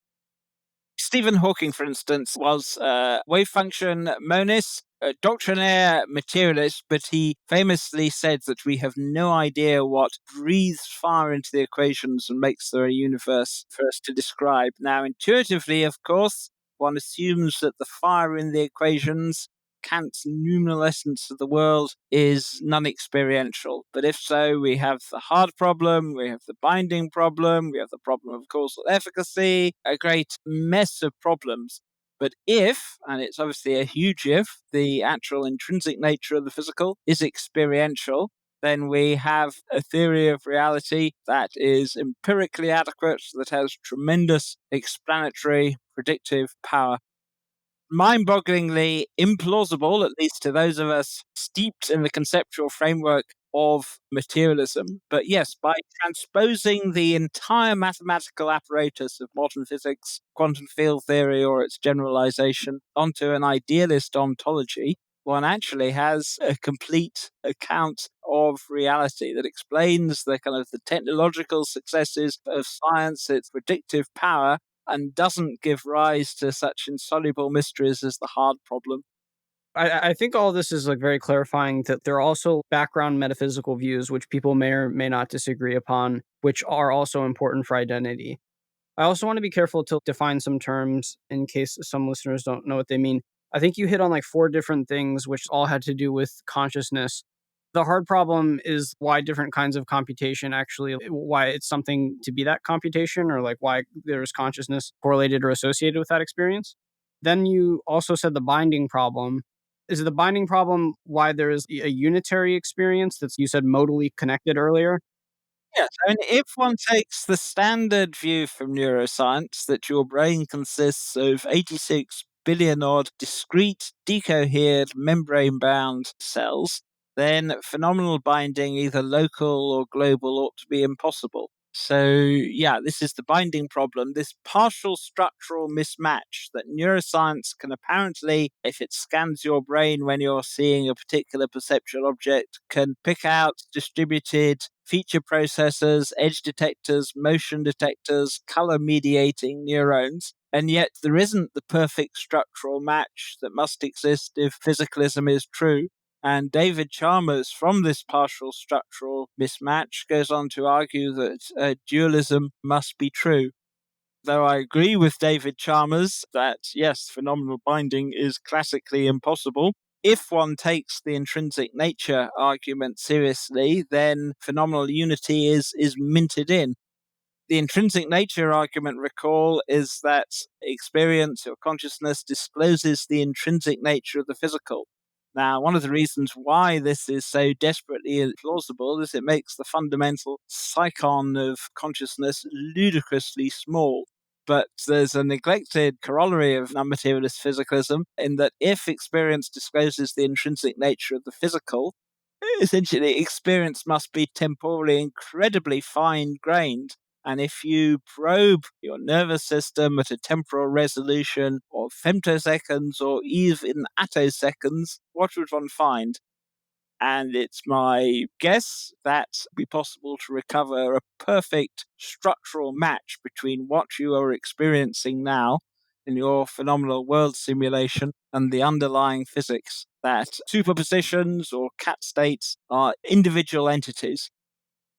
Stephen Hawking, for instance, was a wave function monist, a doctrinaire materialist, but he famously said that we have no idea what breathes fire into the equations and makes the universe for us to describe. Now, intuitively, of course, one assumes that the fire in the equations, Kant's noumenal essence of the world, is non-experiential. But if so, we have the hard problem, we have the binding problem, we have the problem of causal efficacy, a great mess of problems. But if, and it's obviously a huge if, the actual intrinsic nature of the physical is experiential, then we have a theory of reality that is empirically adequate, that has tremendous explanatory predictive power. Mind-bogglingly implausible, at least to those of us steeped in the conceptual framework of materialism. But yes, by transposing the entire mathematical apparatus of modern physics, quantum field theory or its generalization, onto an idealist ontology, one actually has a complete account of reality that explains the kind of the technological successes of science, its predictive power, and doesn't give rise to such insoluble mysteries as the hard problem. I think all this is like very clarifying that there are also background metaphysical views which people may or may not disagree upon, which are also important for identity. I also want to be careful to define some terms in case some listeners don't know what they mean. I think you hit on like 4 different things which all had to do with consciousness. The hard problem is why different kinds of computation actually, why it's something to be that computation, or like why there's consciousness correlated or associated with that experience. Then you also said the binding problem. Is the binding problem why there is a unitary experience that's, you said, modally connected earlier? Yes, I mean, if one takes the standard view from neuroscience that your brain consists of 86 billion odd discrete, decohered, membrane bound cells, then phenomenal binding, either local or global, ought to be impossible. So, yeah, this is the binding problem, this partial structural mismatch that neuroscience can apparently, if it scans your brain when you're seeing a particular perceptual object, can pick out distributed feature processors, edge detectors, motion detectors, color mediating neurons. And yet there isn't the perfect structural match that must exist if physicalism is true. And David Chalmers, from this partial structural mismatch, goes on to argue that dualism must be true. Though I agree with David Chalmers that, yes, phenomenal binding is classically impossible, if one takes the intrinsic nature argument seriously, then phenomenal unity is minted in. The intrinsic nature argument, recall, is that experience or consciousness discloses the intrinsic nature of the physical. Now, one of the reasons why this is so desperately plausible is it makes the fundamental psychon of consciousness ludicrously small. But there's a neglected corollary of non-materialist physicalism in that if experience discloses the intrinsic nature of the physical, essentially experience must be temporally incredibly fine-grained. And if you probe your nervous system at a temporal resolution of femtoseconds or even attoseconds, what would one find? And it's my guess that it would be possible to recover a perfect structural match between what you are experiencing now in your phenomenal world simulation and the underlying physics, that superpositions or cat states are individual entities.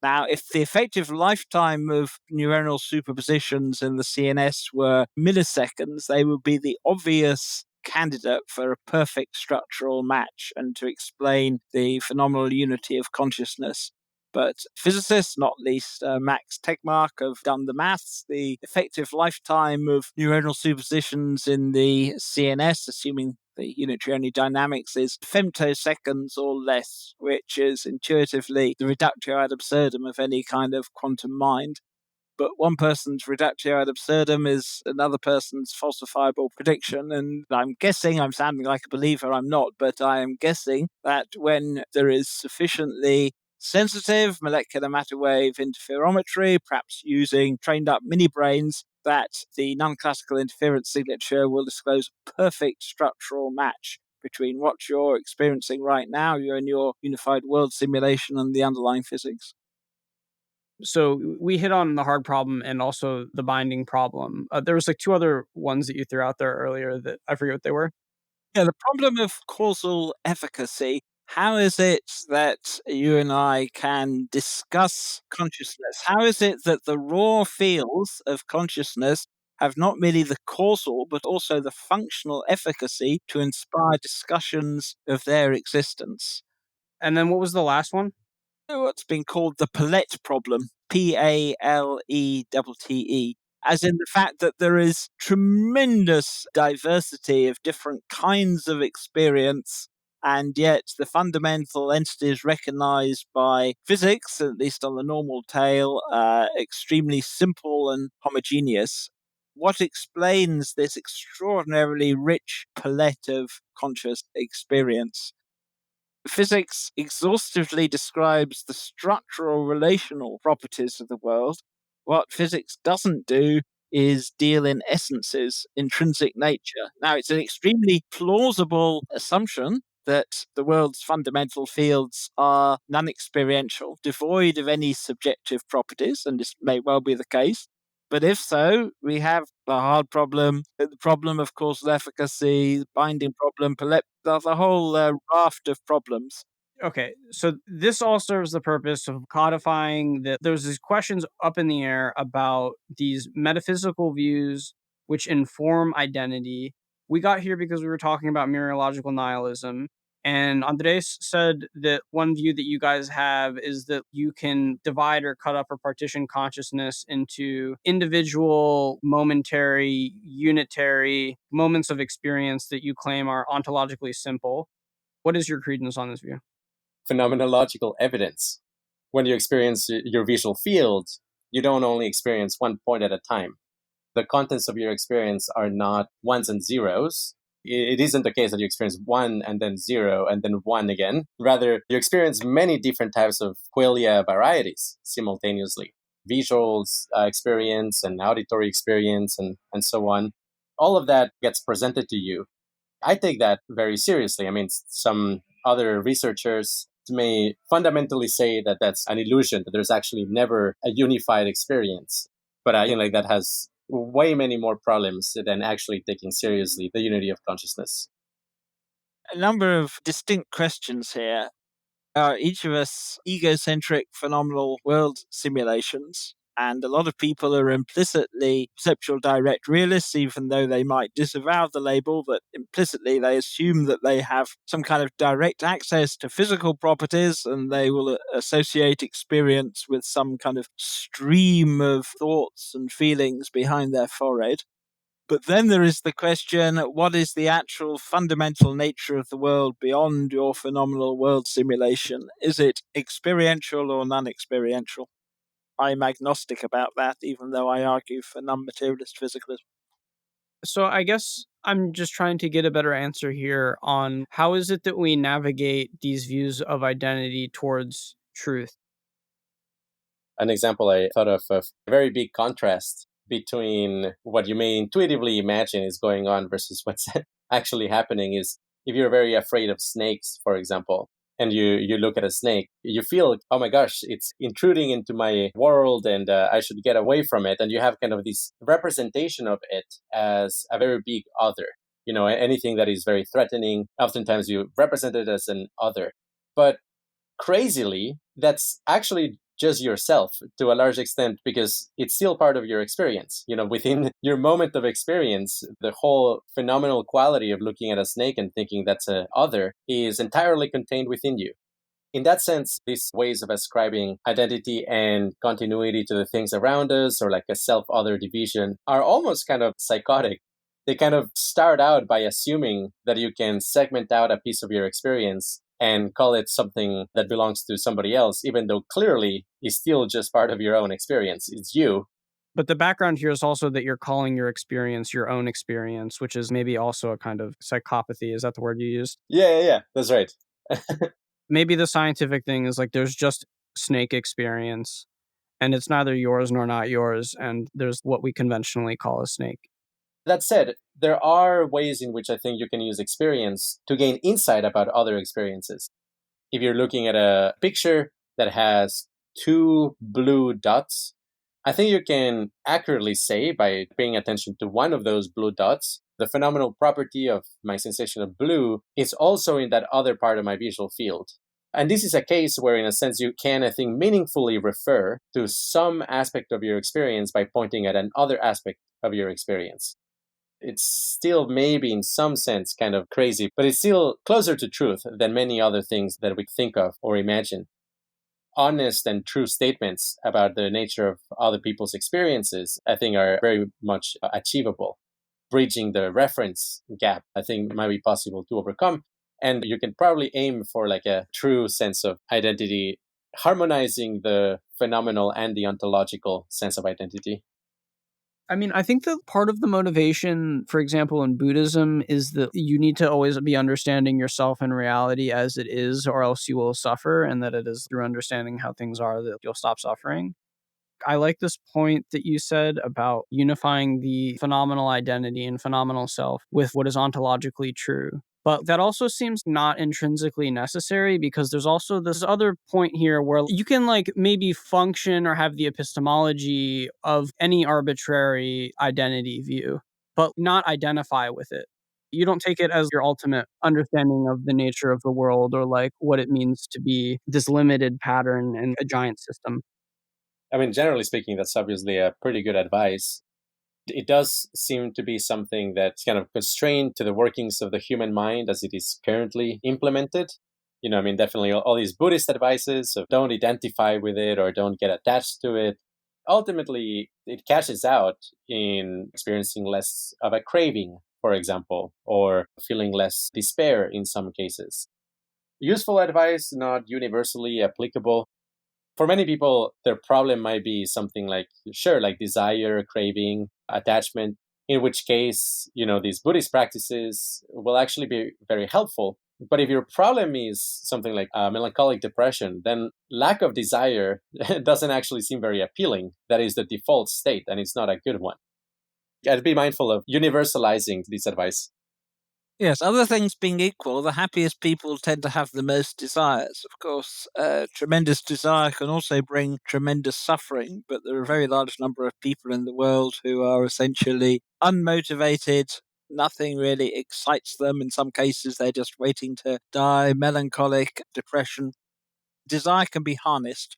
Now, if the effective lifetime of neuronal superpositions in the CNS were milliseconds, they would be the obvious candidate for a perfect structural match and to explain the phenomenal unity of consciousness. But physicists, not least Max Tegmark, have done the maths. The effective lifetime of neuronal superpositions in the CNS, assuming the unitary only dynamics, is femtoseconds or less, which is intuitively the reductio ad absurdum of any kind of quantum mind. But one person's reductio ad absurdum is another person's falsifiable prediction. And I'm guessing, I'm sounding like a believer, I'm not, but I am guessing that when there is sufficiently sensitive molecular matter wave interferometry, perhaps using trained up mini brains, that the non-classical interference signature will disclose a perfect structural match between what you're experiencing right now, you're in your unified world simulation, and the underlying physics. So we hit on the hard problem and also the binding problem. There was like two other ones that you threw out there earlier that I forget what they were. Yeah, the problem of causal efficacy. How is it that you and I can discuss consciousness? How is it that the raw fields of consciousness have not merely the causal, but also the functional efficacy to inspire discussions of their existence? And then what was the last one? What's been called the Palette problem, Palettte, as in the fact that there is tremendous diversity of different kinds of experience, and yet the fundamental entities recognized by physics, at least on the normal tail, are extremely simple and homogeneous. What explains this extraordinarily rich palette of conscious experience? Physics exhaustively describes the structural relational properties of the world. What physics doesn't do is deal in essences, intrinsic nature. Now, it's an extremely plausible assumption that the world's fundamental fields are non experiential, devoid of any subjective properties, and this may well be the case. But if so, we have a hard problem, the problem of causal efficacy, the binding problem, the whole raft of problems. Okay, so this all serves the purpose of codifying that there's these questions up in the air about these metaphysical views which inform identity. We got here because we were talking about mereological nihilism. And Andrés said that one view that you guys have is that you can divide or cut up or partition consciousness into individual, momentary, unitary moments of experience that you claim are ontologically simple. What is your credence on this view? Phenomenological evidence. When you experience your visual field, you don't only experience one point at a time. The contents of your experience are not ones and zeros. It isn't the case that you experience one and then zero and then one again. Rather, you experience many different types of qualia varieties simultaneously. Visuals experience and auditory experience and so on. All of that gets presented to you. I take that very seriously. I mean, some other researchers may fundamentally say that that's an illusion, that there's actually never a unified experience. But I think like that has way many more problems than actually taking seriously the unity of consciousness. A number of distinct questions here. Are each of us egocentric phenomenal world simulations? And a lot of people are implicitly perceptual direct realists, even though they might disavow the label, but implicitly they assume that they have some kind of direct access to physical properties and they will associate experience with some kind of stream of thoughts and feelings behind their forehead. But then there is the question, what is the actual fundamental nature of the world beyond your phenomenal world simulation? Is it experiential or non-experiential? I'm agnostic about that, even though I argue for non-materialist physicalism. So I guess I'm just trying to get a better answer here on how is it that we navigate these views of identity towards truth? An example I thought of a very big contrast between what you may intuitively imagine is going on versus what's actually happening is if you're very afraid of snakes, for example, and you look at a snake, you feel, oh my gosh, it's intruding into my world and I should get away from it. And you have kind of this representation of it as a very big other. Anything that is very threatening, oftentimes you represent it as an other. But crazily, that's actually just yourself to a large extent because it's still part of your experience. Within your moment of experience, the whole phenomenal quality of looking at a snake and thinking that's a other is entirely contained within you. In that sense, these ways of ascribing identity and continuity to the things around us, or like a self other division, are almost kind of psychotic. They kind of start out by assuming that you can segment out a piece of your experience and call it something that belongs to somebody else, even though clearly it's still just part of your own experience. It's you. But the background here is also that you're calling your experience your own experience, which is maybe also a kind of psychopathy. Is that the word you used? Yeah. That's right. Maybe the scientific thing is like there's just snake experience, and it's neither yours nor not yours, and there's what we conventionally call a snake. That said, there are ways in which I think you can use experience to gain insight about other experiences. If you're looking at a picture that has two blue dots, I think you can accurately say by paying attention to one of those blue dots, the phenomenal property of my sensation of blue is also in that other part of my visual field. And this is a case where, in a sense, you can, I think, meaningfully refer to some aspect of your experience by pointing at another aspect of your experience. It's still maybe in some sense kind of crazy, but it's still closer to truth than many other things that we think of or imagine. Honest and true statements about the nature of other people's experiences, I think, are very much achievable. Bridging the reference gap, I think, might be possible to overcome. And you can probably aim for like a true sense of identity, harmonizing the phenomenal and the ontological sense of identity. I mean, I think that part of the motivation, for example, in Buddhism, is that you need to always be understanding yourself and reality as it is, or else you will suffer, and that it is through understanding how things are that you'll stop suffering. I like this point that you said about unifying the phenomenal identity and phenomenal self with what is ontologically true. But that also seems not intrinsically necessary because there's also this other point here where you can like maybe function or have the epistemology of any arbitrary identity view, but not identify with it. You don't take it as your ultimate understanding of the nature of the world or like what it means to be this limited pattern in a giant system. I mean, generally speaking, that's obviously a pretty good advice. It does seem to be something that's kind of constrained to the workings of the human mind as it is currently implemented. I mean, definitely all these Buddhist advices of don't identify with it or don't get attached to it. Ultimately, it cashes out in experiencing less of a craving, for example, or feeling less despair in some cases. Useful advice, not universally applicable. For many people, their problem might be something like, sure, like desire, craving, attachment, in which case, these Buddhist practices will actually be very helpful. But if your problem is something like melancholic depression, then lack of desire doesn't actually seem very appealing. That is the default state, and it's not a good one. I'd be mindful of universalizing this advice. Yes, other things being equal, the happiest people tend to have the most desires. Of course, tremendous desire can also bring tremendous suffering, but there are a very large number of people in the world who are essentially unmotivated. Nothing really excites them. In some cases, they're just waiting to die, melancholic, depression. Desire can be harnessed.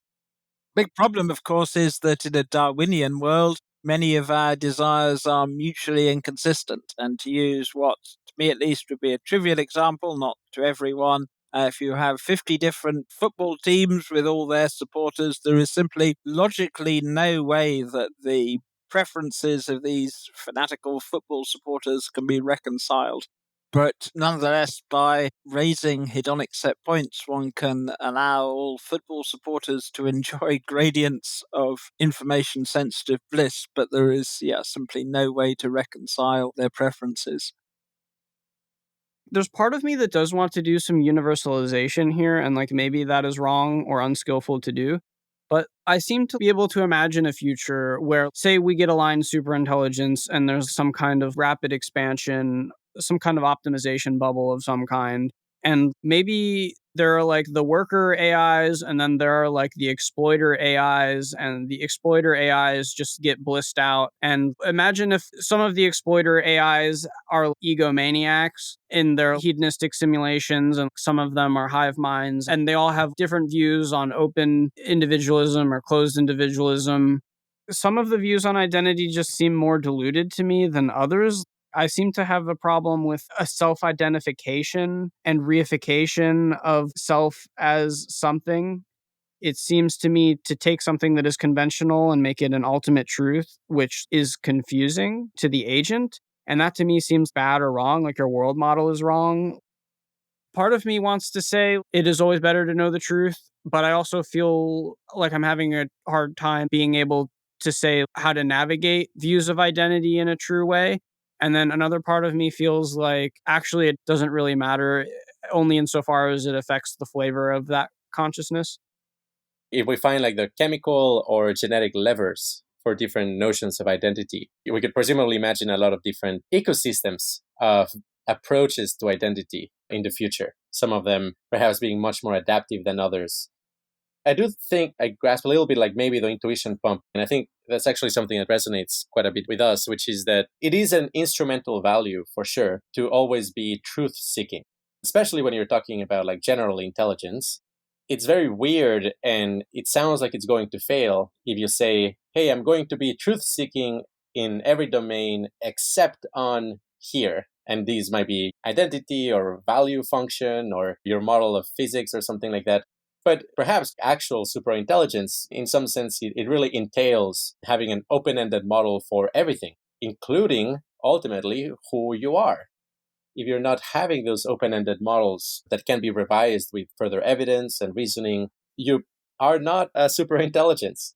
Big problem, of course, is that in a Darwinian world, many of our desires are mutually inconsistent. And to use what, to me at least, would be a trivial example, not to everyone, if you have 50 different football teams with all their supporters, there is simply logically no way that the preferences of these fanatical football supporters can be reconciled. But nonetheless, by raising hedonic set points, one can allow all football supporters to enjoy gradients of information sensitive bliss, but there is, simply no way to reconcile their preferences. There's part of me that does want to do some universalization here, and like maybe that is wrong or unskillful to do. But I seem to be able to imagine a future where, say, we get aligned superintelligence and there's some kind of rapid expansion, some kind of optimization bubble of some kind. And maybe there are like the worker AIs, and then there are like the exploiter AIs, and the exploiter AIs just get blissed out. And imagine if some of the exploiter AIs are egomaniacs in their hedonistic simulations, and some of them are hive minds, and they all have different views on open individualism or closed individualism. Some of the views on identity just seem more diluted to me than others. I seem to have a problem with a self identification and reification of self as something. It seems to me to take something that is conventional and make it an ultimate truth, which is confusing to the agent. And that to me seems bad or wrong, like your world model is wrong. Part of me wants to say it is always better to know the truth, but I also feel like I'm having a hard time being able to say how to navigate views of identity in a true way. And then another part of me feels like actually it doesn't really matter, only insofar as it affects the flavor of that consciousness. If we find like the chemical or genetic levers for different notions of identity, we could presumably imagine a lot of different ecosystems of approaches to identity in the future, some of them perhaps being much more adaptive than others. I do think I grasp a little bit like maybe the intuition pump. And I think that's actually something that resonates quite a bit with us, which is that it is an instrumental value for sure to always be truth seeking, especially when you're talking about like general intelligence. It's very weird and it sounds like it's going to fail if you say, hey, I'm going to be truth seeking in every domain except on here. And these might be identity or value function or your model of physics or something like that. But perhaps actual superintelligence, in some sense, it really entails having an open ended model for everything, including ultimately who you are. If you're not having those open ended models that can be revised with further evidence and reasoning, you are not a superintelligence.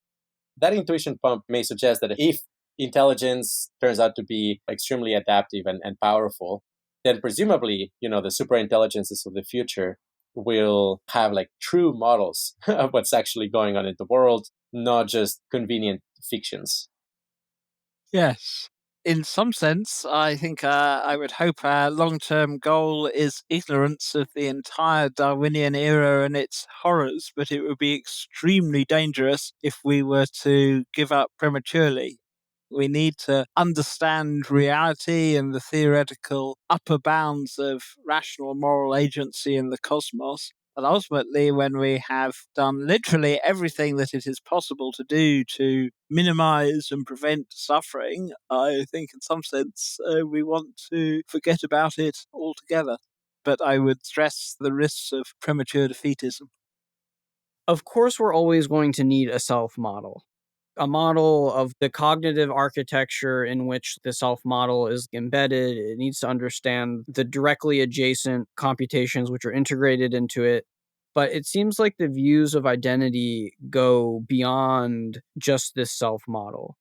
That intuition pump may suggest that if intelligence turns out to be extremely adaptive and powerful, then presumably, the superintelligences of the future will have like true models of what's actually going on in the world, not just convenient fictions. Yes. In some sense, I think I would hope our long term goal is ignorance of the entire Darwinian era and its horrors, but it would be extremely dangerous if we were to give up prematurely. We need to understand reality and the theoretical upper bounds of rational moral agency in the cosmos. And ultimately, when we have done literally everything that it is possible to do to minimize and prevent suffering, I think in some sense we want to forget about it altogether. But I would stress the risks of premature defeatism. Of course, we're always going to need a self model, a model of the cognitive architecture in which the self model is embedded. It needs to understand the directly adjacent computations which are integrated into it. But it seems like the views of identity go beyond just this self model.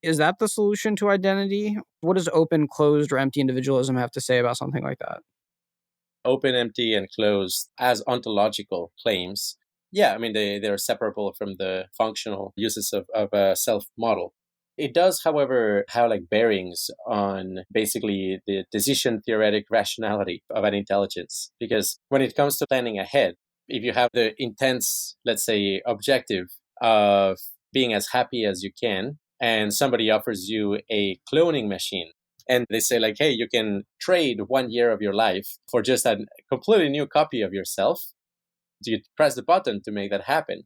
Is that the solution to identity? What does open, closed, or empty individualism have to say about something like that? Open, empty, and closed as ontological claims. Yeah, I mean, they're separable from the functional uses of a self model. It does, however, have like bearings on basically the decision theoretic rationality of an intelligence. Because when it comes to planning ahead, if you have the intense, let's say, objective of being as happy as you can, and somebody offers you a cloning machine, and they say like, hey, you can trade 1 year of your life for just a completely new copy of yourself, you press the button to make that happen.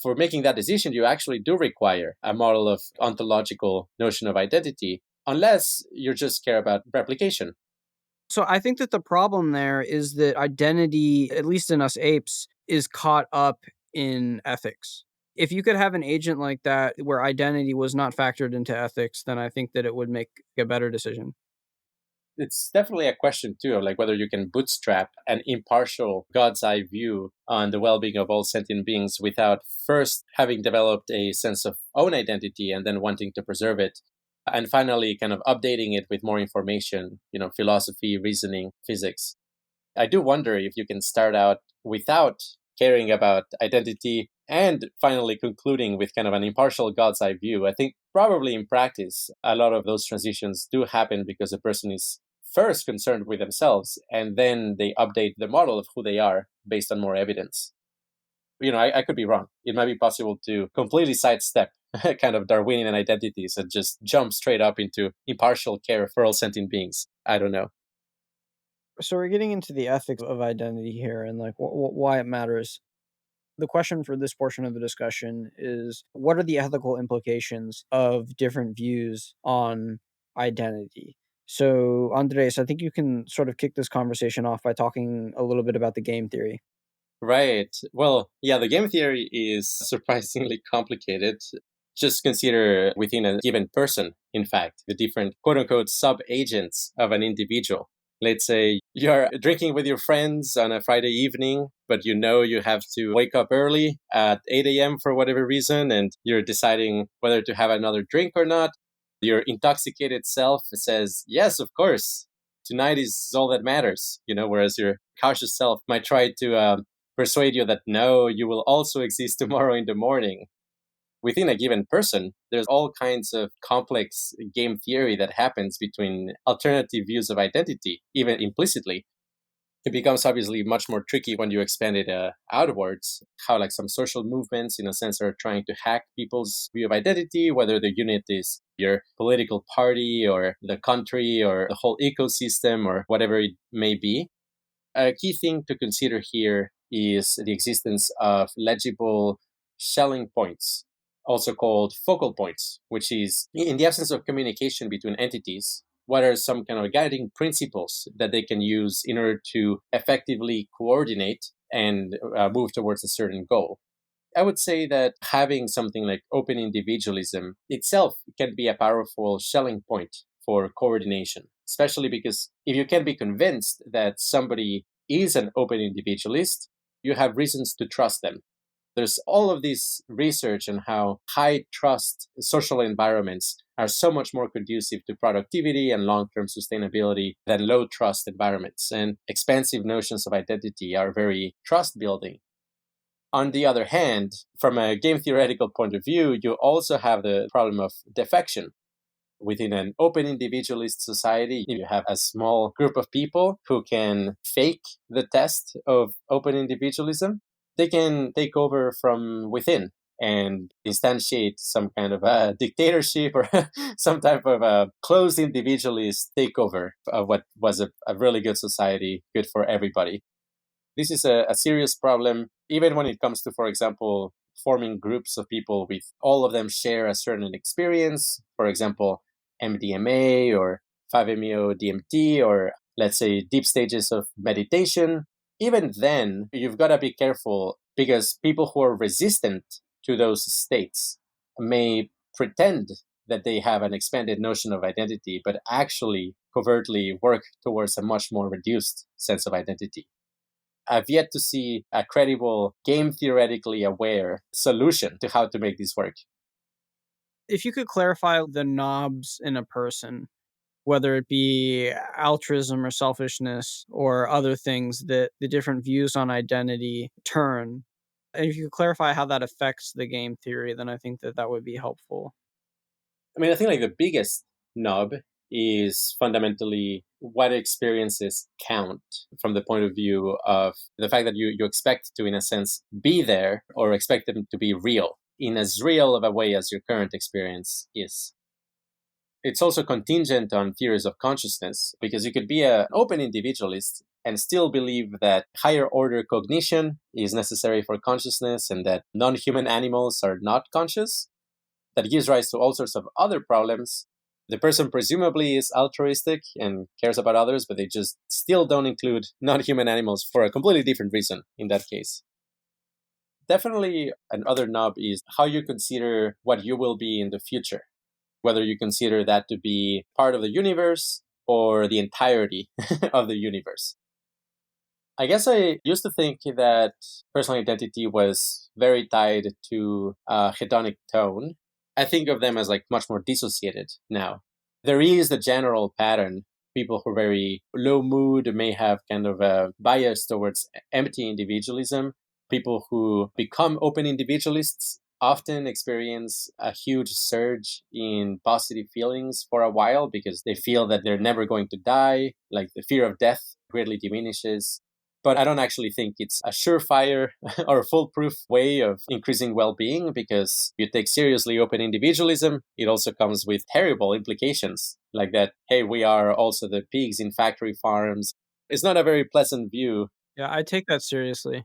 For making that decision, you actually do require a model of ontological notion of identity, unless you just care about replication. So I think that the problem there is that identity, at least in us apes, is caught up in ethics. If you could have an agent like that where identity was not factored into ethics, then I think that it would make a better decision. It's definitely a question too of like whether you can bootstrap an impartial God's eye view on the well-being of all sentient beings without first having developed a sense of own identity and then wanting to preserve it, and finally kind of updating it with more information, philosophy, reasoning, physics. I do wonder if you can start out without caring about identity and finally concluding with kind of an impartial God's eye view. I think probably in practice, a lot of those transitions do happen because a person is first concerned with themselves and then they update the model of who they are based on more evidence. I could be wrong. It might be possible to completely sidestep kind of Darwinian identities and just jump straight up into impartial care for all sentient beings. I don't know. So we're getting into the ethics of identity here and like why it matters. The question for this portion of the discussion is what are the ethical implications of different views on identity? So, Andres, I think you can sort of kick this conversation off by talking a little bit about the game theory. Right. Well, yeah, the game theory is surprisingly complicated. Just consider within a given person, in fact, the different quote unquote sub agents of an individual. Let's say you're drinking with your friends on a Friday evening, but you have to wake up early at 8 a.m. for whatever reason, and you're deciding whether to have another drink or not. Your intoxicated self says, yes, of course, tonight is all that matters, whereas your cautious self might try to persuade you that no, you will also exist tomorrow in the morning. Within a given person, there's all kinds of complex game theory that happens between alternative views of identity, even implicitly. It becomes obviously much more tricky when you expand it outwards. How, like, some social movements, in a sense, are trying to hack people's view of identity, whether the unit is your political party or the country or the whole ecosystem or whatever it may be. A key thing to consider here is the existence of legible Schelling points, also called focal points, which is in the absence of communication between entities, what are some kind of guiding principles that they can use in order to effectively coordinate and move towards a certain goal. I would say that having something like open individualism itself can be a powerful Schelling point for coordination, especially because if you can be convinced that somebody is an open individualist, you have reasons to trust them. There's all of this research on how high trust social environments are so much more conducive to productivity and long term sustainability than low trust environments. And expansive notions of identity are very trust building. On the other hand, from a game theoretical point of view, you also have the problem of defection. Within an open individualist society, you have a small group of people who can fake the test of open individualism. They can take over from within and instantiate some kind of a dictatorship or some type of a closed individualist takeover of what was a really good society, good for everybody. This is a serious problem, even when it comes to, for example, forming groups of people with all of them share a certain experience, for example, MDMA or 5-MeO DMT, or let's say deep stages of meditation. Even then, you've got to be careful because people who are resistant to those states may pretend that they have an expanded notion of identity, but actually covertly work towards a much more reduced sense of identity. I've yet to see a credible, game theoretically aware solution to how to make this work. If you could clarify the knobs in a person, whether it be altruism or selfishness or other things that the different views on identity turn, and if you could clarify how that affects the game theory, then I think that would be helpful. I mean, I think like the biggest nub is fundamentally what experiences count from the point of view of the fact that you expect to, in a sense, be there or expect them to be real in as real of a way as your current experience is. It's also contingent on theories of consciousness because you could be an open individualist and still believe that higher order cognition is necessary for consciousness and that non human animals are not conscious. That gives rise to all sorts of other problems. The person presumably is altruistic and cares about others, but they just still don't include non human animals for a completely different reason in that case. Definitely, another nub is how you consider what you will be in the future, whether you consider that to be part of the universe or the entirety of the universe. I guess I used to think that personal identity was very tied to a hedonic tone. I think of them as like much more dissociated now. There is the general pattern. People who are very low mood may have kind of a bias towards empty individualism. People who become open individualists often experience a huge surge in positive feelings for a while because they feel that they're never going to die, like the fear of death greatly diminishes. But I don't actually think it's a surefire or foolproof way of increasing well being because if you take seriously open individualism, it also comes with terrible implications like that, hey, we are also the pigs in factory farms. It's not a very pleasant view. Yeah, I take that seriously.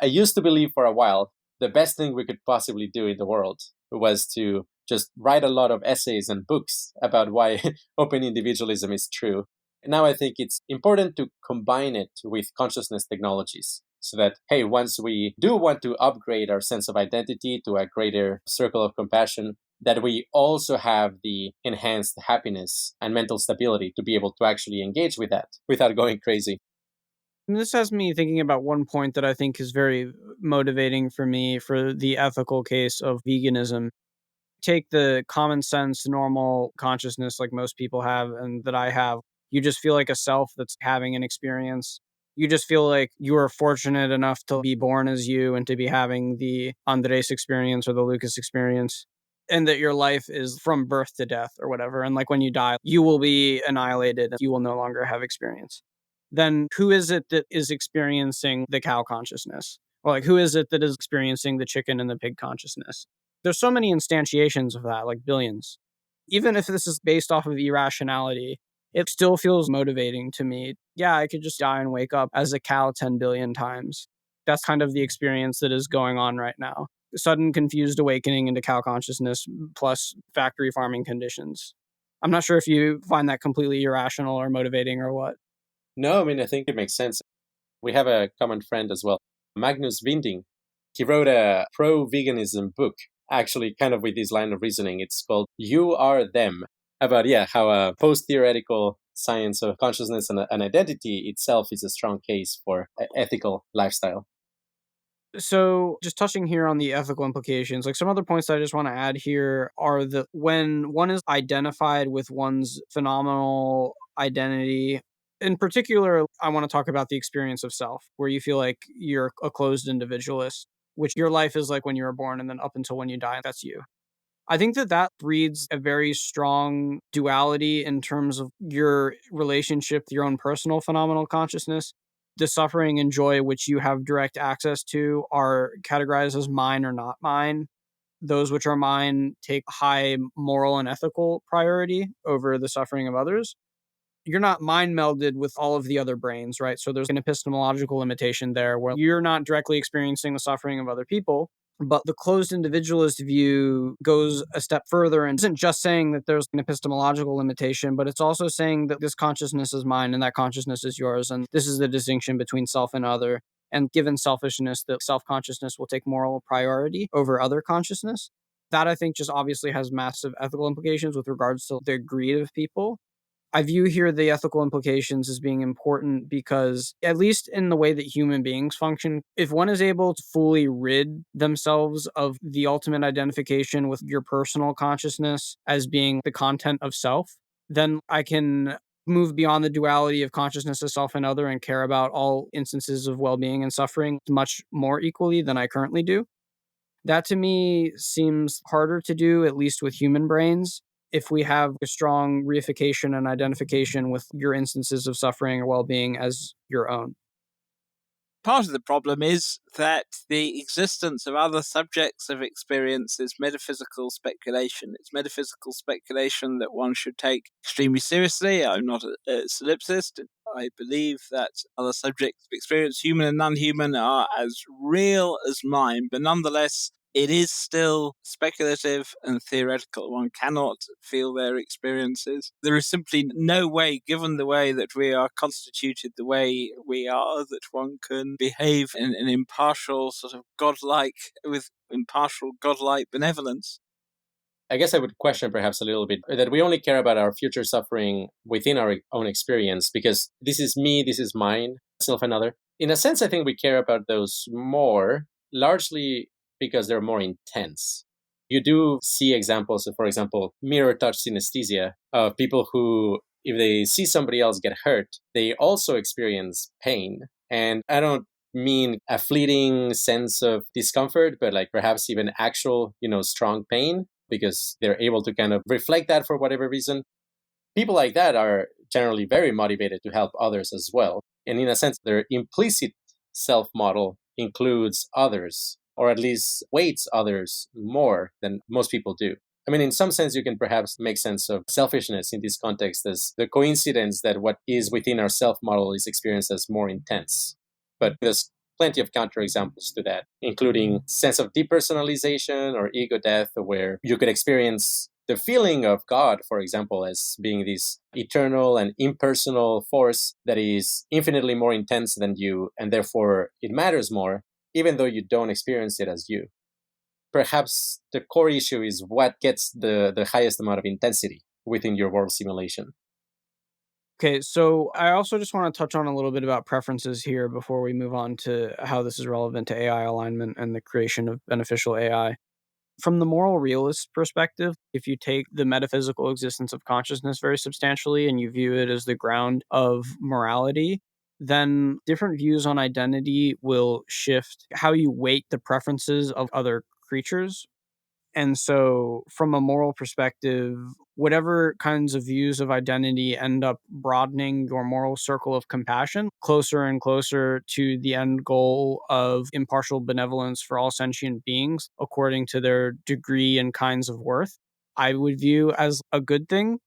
I used to believe for a while the best thing we could possibly do in the world was to just write a lot of essays and books about why open individualism is true. And now I think it's important to combine it with consciousness technologies so that, hey, once we do want to upgrade our sense of identity to a greater circle of compassion, that we also have the enhanced happiness and mental stability to be able to actually engage with that without going crazy. And this has me thinking about one point that I think is very motivating for me for the ethical case of veganism. Take the common sense, normal consciousness like most people have and that I have. You just feel like a self that's having an experience. You just feel like you are fortunate enough to be born as you and to be having the Andrés experience or the Lucas experience. And that your life is from birth to death or whatever. And like when you die, you will be annihilated. You will no longer have experience. Then who is it that is experiencing the cow consciousness? Or like who is it that is experiencing the chicken and the pig consciousness? There's so many instantiations of that, like billions. Even if this is based off of irrationality, it still feels motivating to me. Yeah, I could just die and wake up as a cow 10 billion times. That's kind of the experience that is going on right now. Sudden confused awakening into cow consciousness plus factory farming conditions. I'm not sure if you find that completely irrational or motivating or what. No, I mean, I think it makes sense. We have a common friend as well, Magnus Winding. He wrote a pro veganism book, actually, kind of with this line of reasoning. It's called You Are Them, about, yeah, how a post theoretical science of consciousness and identity itself is a strong case for ethical lifestyle. So, just touching here on the ethical implications, like some other points that I just want to add here are that when one is identified with one's phenomenal identity, in particular, I want to talk about the experience of self, where you feel like you're a closed individualist, which your life is like when you were born and then up until when you die, that's you. I think that that breeds a very strong duality in terms of your relationship to your own personal phenomenal consciousness. The suffering and joy which you have direct access to are categorized as mine or not mine. Those which are mine take high moral and ethical priority over the suffering of others. You're not mind melded with all of the other brains, right? So there's an epistemological limitation there where you're not directly experiencing the suffering of other people. But the closed individualist view goes a step further and isn't just saying that there's an epistemological limitation, but it's also saying that this consciousness is mine and that consciousness is yours. And this is the distinction between self and other. And given selfishness, that self consciousness will take moral priority over other consciousness. That I think just obviously has massive ethical implications with regards to the greed of people. I view here the ethical implications as being important because, at least in the way that human beings function, if one is able to fully rid themselves of the ultimate identification with your personal consciousness as being the content of self, then I can move beyond the duality of consciousness as self and other and care about all instances of well being and suffering much more equally than I currently do. That to me seems harder to do, at least with human brains. If we have a strong reification and identification with your instances of suffering or well being as your own. Part of the problem is that the existence of other subjects of experience is metaphysical speculation. It's metaphysical speculation that one should take extremely seriously. I'm not a solipsist. I believe that other subjects of experience, human and non-human, are as real as mine, but nonetheless, it is still speculative and theoretical. One cannot feel their experiences. There is simply no way, given the way that we are constituted the way we are, that one can behave in an impartial, sort of with impartial, godlike benevolence. I guess I would question perhaps a little bit that we only care about our future suffering within our own experience because this is me, this is mine, self another. In a sense, I think we care about those more, largely because they're more intense. You do see examples of, for example, mirror touch synesthesia of people who, if they see somebody else get hurt, they also experience pain. And I don't mean a fleeting sense of discomfort, but like perhaps even actual, strong pain because they're able to kind of reflect that for whatever reason. People like that are generally very motivated to help others as well. And in a sense, their implicit self model includes others, or at least weights others more than most people do. I mean, in some sense, you can perhaps make sense of selfishness in this context as the coincidence that what is within our self model is experienced as more intense. But there's plenty of counterexamples to that, including sense of depersonalization or ego death, where you could experience the feeling of God, for example, as being this eternal and impersonal force that is infinitely more intense than you, and therefore it matters more, even though you don't experience it as you. Perhaps the core issue is what gets the highest amount of intensity within your world simulation. Okay, so I also just want to touch on a little bit about preferences here before we move on to how this is relevant to AI alignment and the creation of beneficial AI. From the moral realist perspective, if you take the metaphysical existence of consciousness very substantially and you view it as the ground of morality, then different views on identity will shift how you weight the preferences of other creatures. And so, from a moral perspective, whatever kinds of views of identity end up broadening your moral circle of compassion closer and closer to the end goal of impartial benevolence for all sentient beings according to their degree and kinds of worth, I would view as a good thing.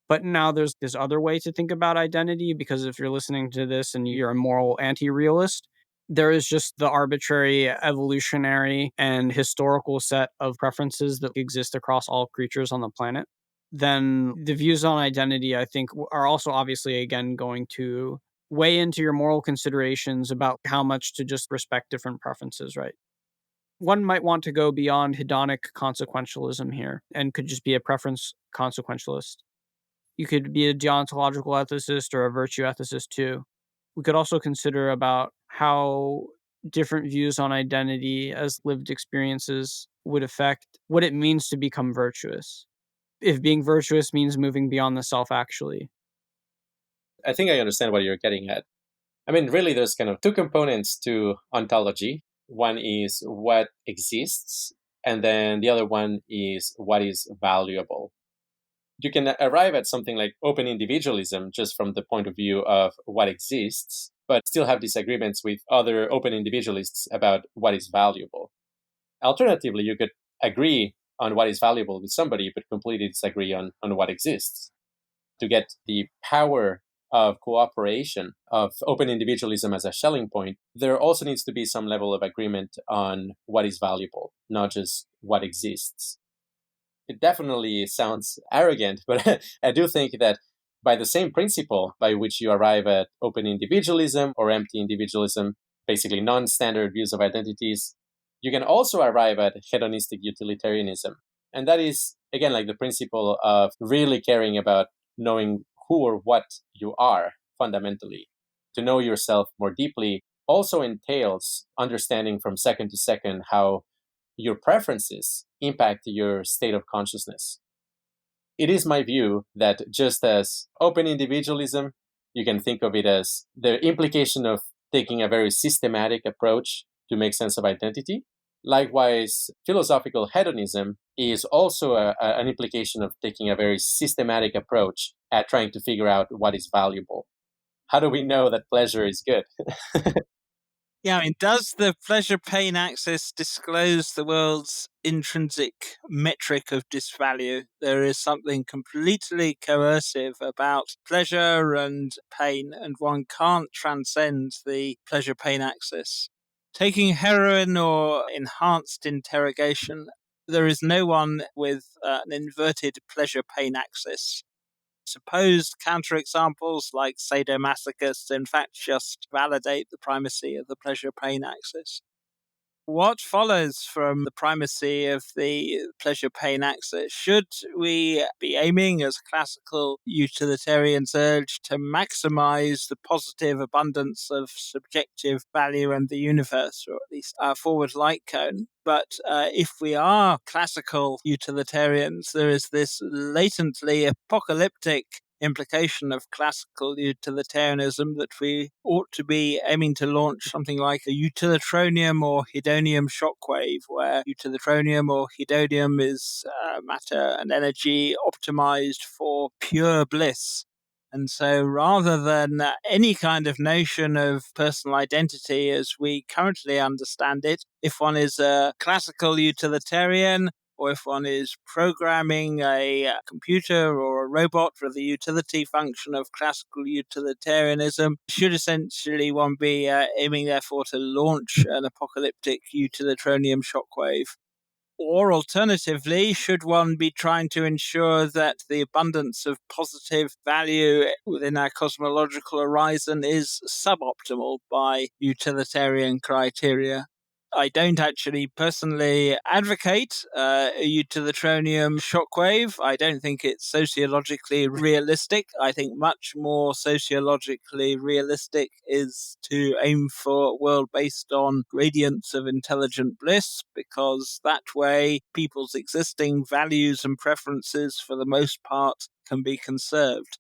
But now there's this other way to think about identity because if you're listening to this and you're a moral anti realist, there is just the arbitrary evolutionary and historical set of preferences that exist across all creatures on the planet. Then the views on identity, I think, are also obviously, again, going to weigh into your moral considerations about how much to just respect different preferences, right? One might want to go beyond hedonic consequentialism here and could just be a preference consequentialist. You could be a deontological ethicist or a virtue ethicist too. We could also consider about how different views on identity as lived experiences would affect what it means to become virtuous. If being virtuous means moving beyond the self actually. I think I understand what you're getting at. I mean, really, there's kind of two components to ontology. One is what exists, and then the other one is what is valuable. You can arrive at something like open individualism just from the point of view of what exists, but still have disagreements with other open individualists about what is valuable. Alternatively, you could agree on what is valuable with somebody, but completely disagree on what exists. To get the power of cooperation, of open individualism as a selling point, there also needs to be some level of agreement on what is valuable, not just what exists. It definitely sounds arrogant, but I do think that by the same principle by which you arrive at open individualism or empty individualism, basically non standard views of identities, you can also arrive at hedonistic utilitarianism. And that is, again, like the principle of really caring about knowing who or what you are fundamentally. To know yourself more deeply also entails understanding from second to second how your preferences impact your state of consciousness. It is my view that just as open individualism, you can think of it as the implication of taking a very systematic approach to make sense of identity. Likewise, philosophical hedonism is also an implication of taking a very systematic approach at trying to figure out what is valuable. How do we know that pleasure is good? Yeah, I mean, does the pleasure-pain axis disclose the world's intrinsic metric of disvalue? There is something completely coercive about pleasure and pain, and one can't transcend the pleasure-pain axis. Taking heroin or enhanced interrogation, there is no one with an inverted pleasure-pain axis. Supposed counterexamples like sadomasochists, in fact, just validate the primacy of the pleasure-pain axis. What follows from the primacy of the pleasure-pain axis? Should we be aiming, as classical utilitarians urge, to maximize the positive abundance of subjective value in the universe, or at least our forward light cone? But if we are classical utilitarians, there is this latently apocalyptic implication of classical utilitarianism that we ought to be aiming to launch something like a utilitronium or hedonium shockwave, where utilitronium or hedonium is matter and energy optimized for pure bliss. And so rather than any kind of notion of personal identity as we currently understand it, if one is a classical utilitarian, or if one is programming a computer or a robot for the utility function of classical utilitarianism, should essentially one be aiming therefore to launch an apocalyptic utilitronium shockwave? Or alternatively, should one be trying to ensure that the abundance of positive value within our cosmological horizon is suboptimal by utilitarian criteria? I don't actually personally advocate a utilitronium shockwave. I don't think it's sociologically realistic. I think much more sociologically realistic is to aim for a world based on gradients of intelligent bliss, because that way people's existing values and preferences, for the most part, can be conserved.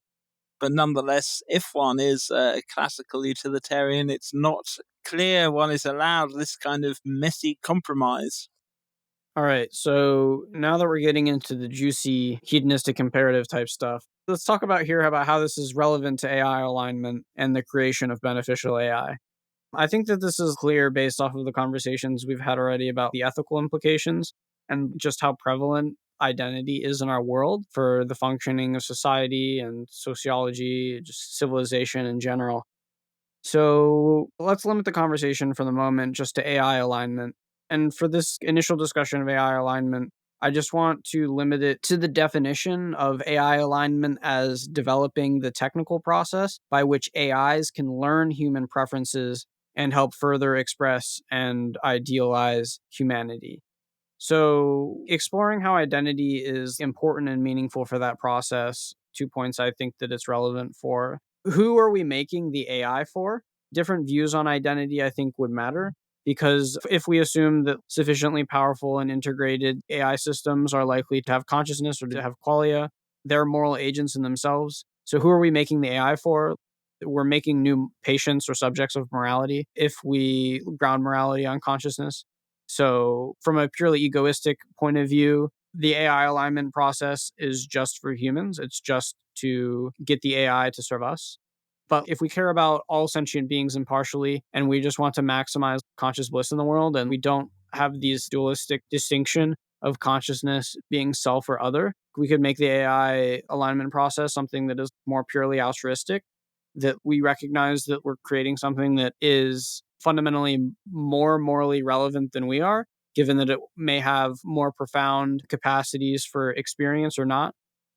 But nonetheless, if one is a classical utilitarian, it's not clear one is allowed this kind of messy compromise. All right, so now that we're getting into the juicy hedonistic comparative type stuff, let's talk about how this is relevant to AI alignment and the creation of beneficial AI. I think that this is clear based off of the conversations we've had already about the ethical implications and just how prevalent identity is in our world for the functioning of society and sociology, just civilization in general. So let's limit the conversation for the moment just to AI alignment. And for this initial discussion of AI alignment, I just want to limit it to the definition of AI alignment as developing the technical process by which AIs can learn human preferences and help further express and idealize humanity. So, exploring how identity is important and meaningful for that process, 2 points I think that it's relevant for. Who are we making the AI for? Different views on identity, I think, would matter because if we assume that sufficiently powerful and integrated AI systems are likely to have consciousness or to have qualia, they're moral agents in themselves. So, who are we making the AI for? We're making new patients or subjects of morality if we ground morality on consciousness. So, from a purely egoistic point of view, the AI alignment process is just for humans. It's just to get the AI to serve us. But if we care about all sentient beings impartially and we just want to maximize conscious bliss in the world and we don't have these dualistic distinction of consciousness being self or other, we could make the AI alignment process something that is more purely altruistic, that we recognize that we're creating something that is fundamentally more morally relevant than we are, given that it may have more profound capacities for experience or not.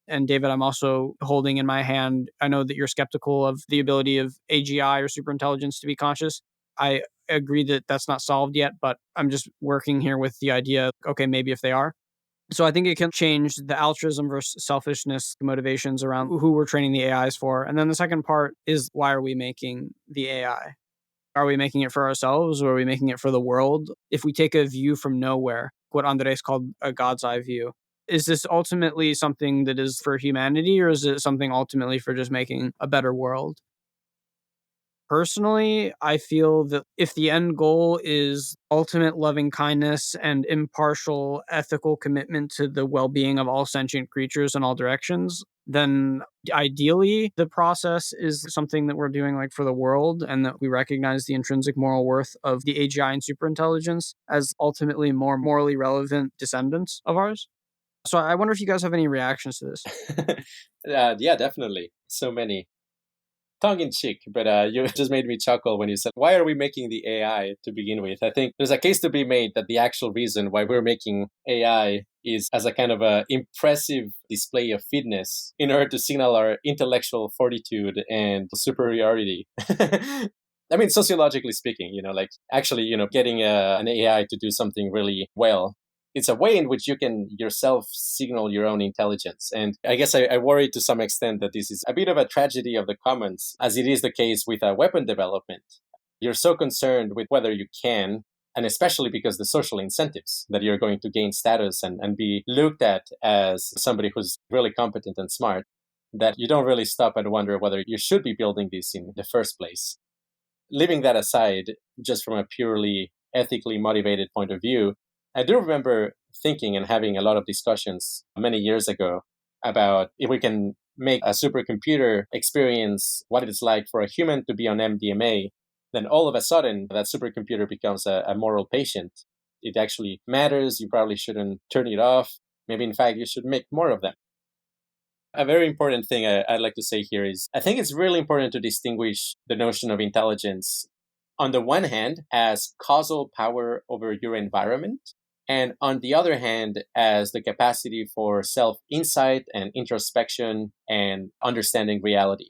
And David, I'm also holding in my hand, I know that you're skeptical of the ability of AGI or superintelligence to be conscious. I agree that that's not solved yet, but I'm just working here with the idea, okay, maybe if they are. So I think it can change the altruism versus selfishness motivations around who we're training the AIs for. And then the second part is, why are we making the AI? Are we making it for ourselves or are we making it for the world? If we take a view from nowhere, what Andrés called a God's eye view, is this ultimately something that is for humanity or is it something ultimately for just making a better world? Personally, I feel that if the end goal is ultimate loving kindness and impartial ethical commitment to the well being of all sentient creatures in all directions, then ideally the process is something that we're doing like for the world, and that we recognize the intrinsic moral worth of the AGI and superintelligence as ultimately more morally relevant descendants of ours. So I wonder if you guys have any reactions to this. Yeah, definitely. So many. Tongue in cheek, but you just made me chuckle when you said, why are we making the AI to begin with? I think there's a case to be made that the actual reason why we're making AI is as a kind of a impressive display of fitness in order to signal our intellectual fortitude and superiority. I mean, sociologically speaking, like actually, getting an AI to do something really well, it's a way in which you can yourself signal your own intelligence. And I guess I worry to some extent that this is a bit of a tragedy of the commons, as it is the case with weapon development. You're so concerned with whether you can, and especially because the social incentives that you're going to gain status and be looked at as somebody who's really competent and smart, that you don't really stop and wonder whether you should be building this in the first place. Leaving that aside, just from a purely ethically motivated point of view, I do remember thinking and having a lot of discussions many years ago about if we can make a supercomputer experience what it's like for a human to be on MDMA, then all of a sudden that supercomputer becomes a moral patient. It actually matters. You probably shouldn't turn it off. Maybe, in fact, you should make more of them. A very important thing I'd like to say here is I think it's really important to distinguish the notion of intelligence, on the one hand, as causal power over your environment, and on the other hand, as the capacity for self insight and introspection and understanding reality.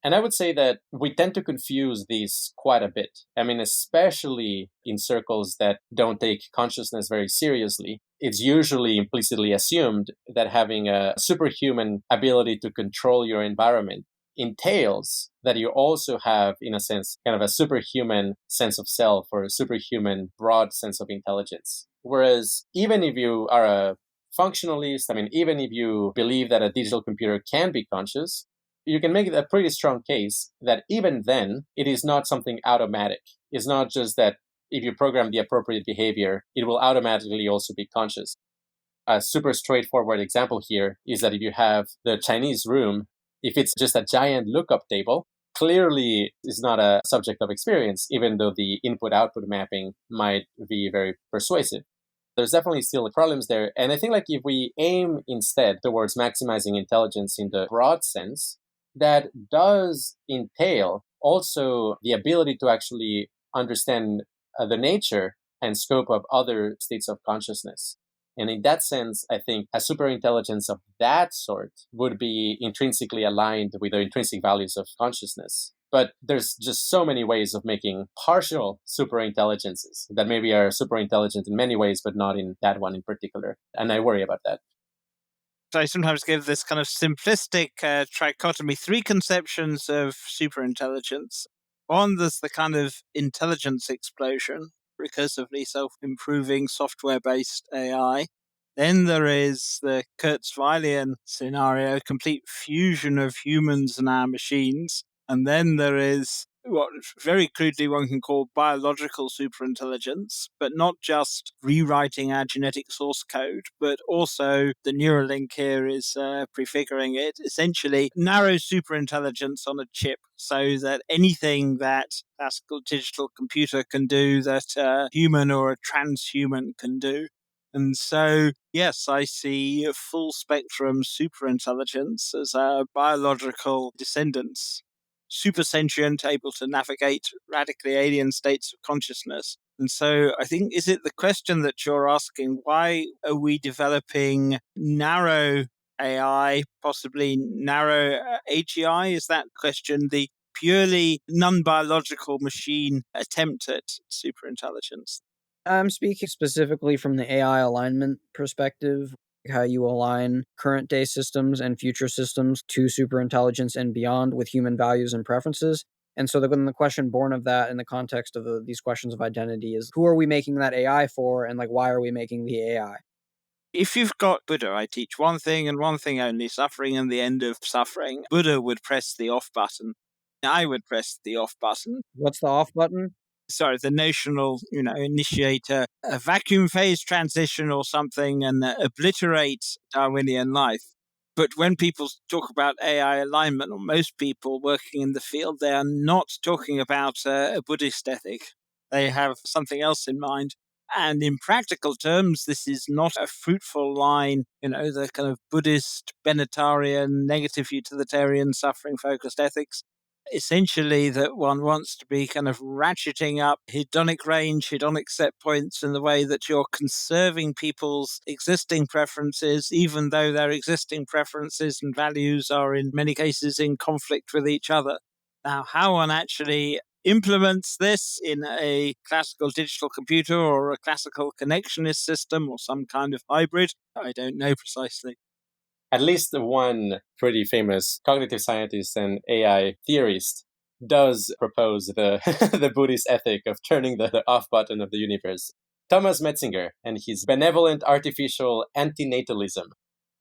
And I would say that we tend to confuse these quite a bit. I mean, especially in circles that don't take consciousness very seriously. It's usually implicitly assumed that having a superhuman ability to control your environment entails that you also have, in a sense, kind of a superhuman sense of self or a superhuman broad sense of intelligence. Whereas even if you are a functionalist, I mean, even if you believe that a digital computer can be conscious, you can make a pretty strong case that even then, it is not something automatic. It's not just that if you program the appropriate behavior, it will automatically also be conscious. A super straightforward example here is that if you have the Chinese room, if it's just a giant lookup table, clearly is not a subject of experience, even though the input output mapping might be very persuasive. There's definitely still problems there. And I think like if we aim instead towards maximizing intelligence in the broad sense, that does entail also the ability to actually understand the nature and scope of other states of consciousness. And in that sense, I think a superintelligence of that sort would be intrinsically aligned with the intrinsic values of consciousness. But there's just so many ways of making partial superintelligences that maybe are superintelligent in many ways, but not in that one in particular. And I worry about that. I sometimes give this kind of simplistic trichotomy, three conceptions of superintelligence. One, there's the kind of intelligence explosion, recursively self-improving software-based AI. Then there is the Kurzweilian scenario, complete fusion of humans and our machines. And then there is what very crudely one can call biological superintelligence, but not just rewriting our genetic source code, but also the Neuralink here is prefiguring it, essentially narrow superintelligence on a chip, so that anything that classical digital computer can do that a human or a transhuman can do. And so, yes, I see full spectrum superintelligence as our biological descendants, super sentient, able to navigate radically alien states of consciousness. And so I think, is it the question that you're asking, why are we developing narrow AI, possibly narrow AGI? Is that question the purely non-biological machine attempt at superintelligence? I'm speaking specifically from the AI alignment perspective, how you align current day systems and future systems to superintelligence and beyond with human values and preferences. And so the question born of that in the context of these questions of identity is who are we making that AI for, and like why are we making the AI? If you've got Buddha, I teach one thing and one thing only, suffering and the end of suffering, Buddha would press the off button. I would press the off button. What's the off button? Sorry, the notional, initiate a vacuum phase transition or something and obliterate Darwinian life. But when people talk about AI alignment, or most people working in the field, they are not talking about a Buddhist ethic. They have something else in mind. And in practical terms, this is not a fruitful line, the kind of Buddhist, Benatarian, negative utilitarian, suffering focused ethics. Essentially, that one wants to be kind of ratcheting up hedonic range, hedonic set points in the way that you're conserving people's existing preferences, even though their existing preferences and values are in many cases in conflict with each other. Now, how one actually implements this in a classical digital computer or a classical connectionist system or some kind of hybrid, I don't know precisely. At least one pretty famous cognitive scientist and AI theorist does propose the, the Buddhist ethic of turning the off button of the universe. Thomas Metzinger and his benevolent artificial antinatalism.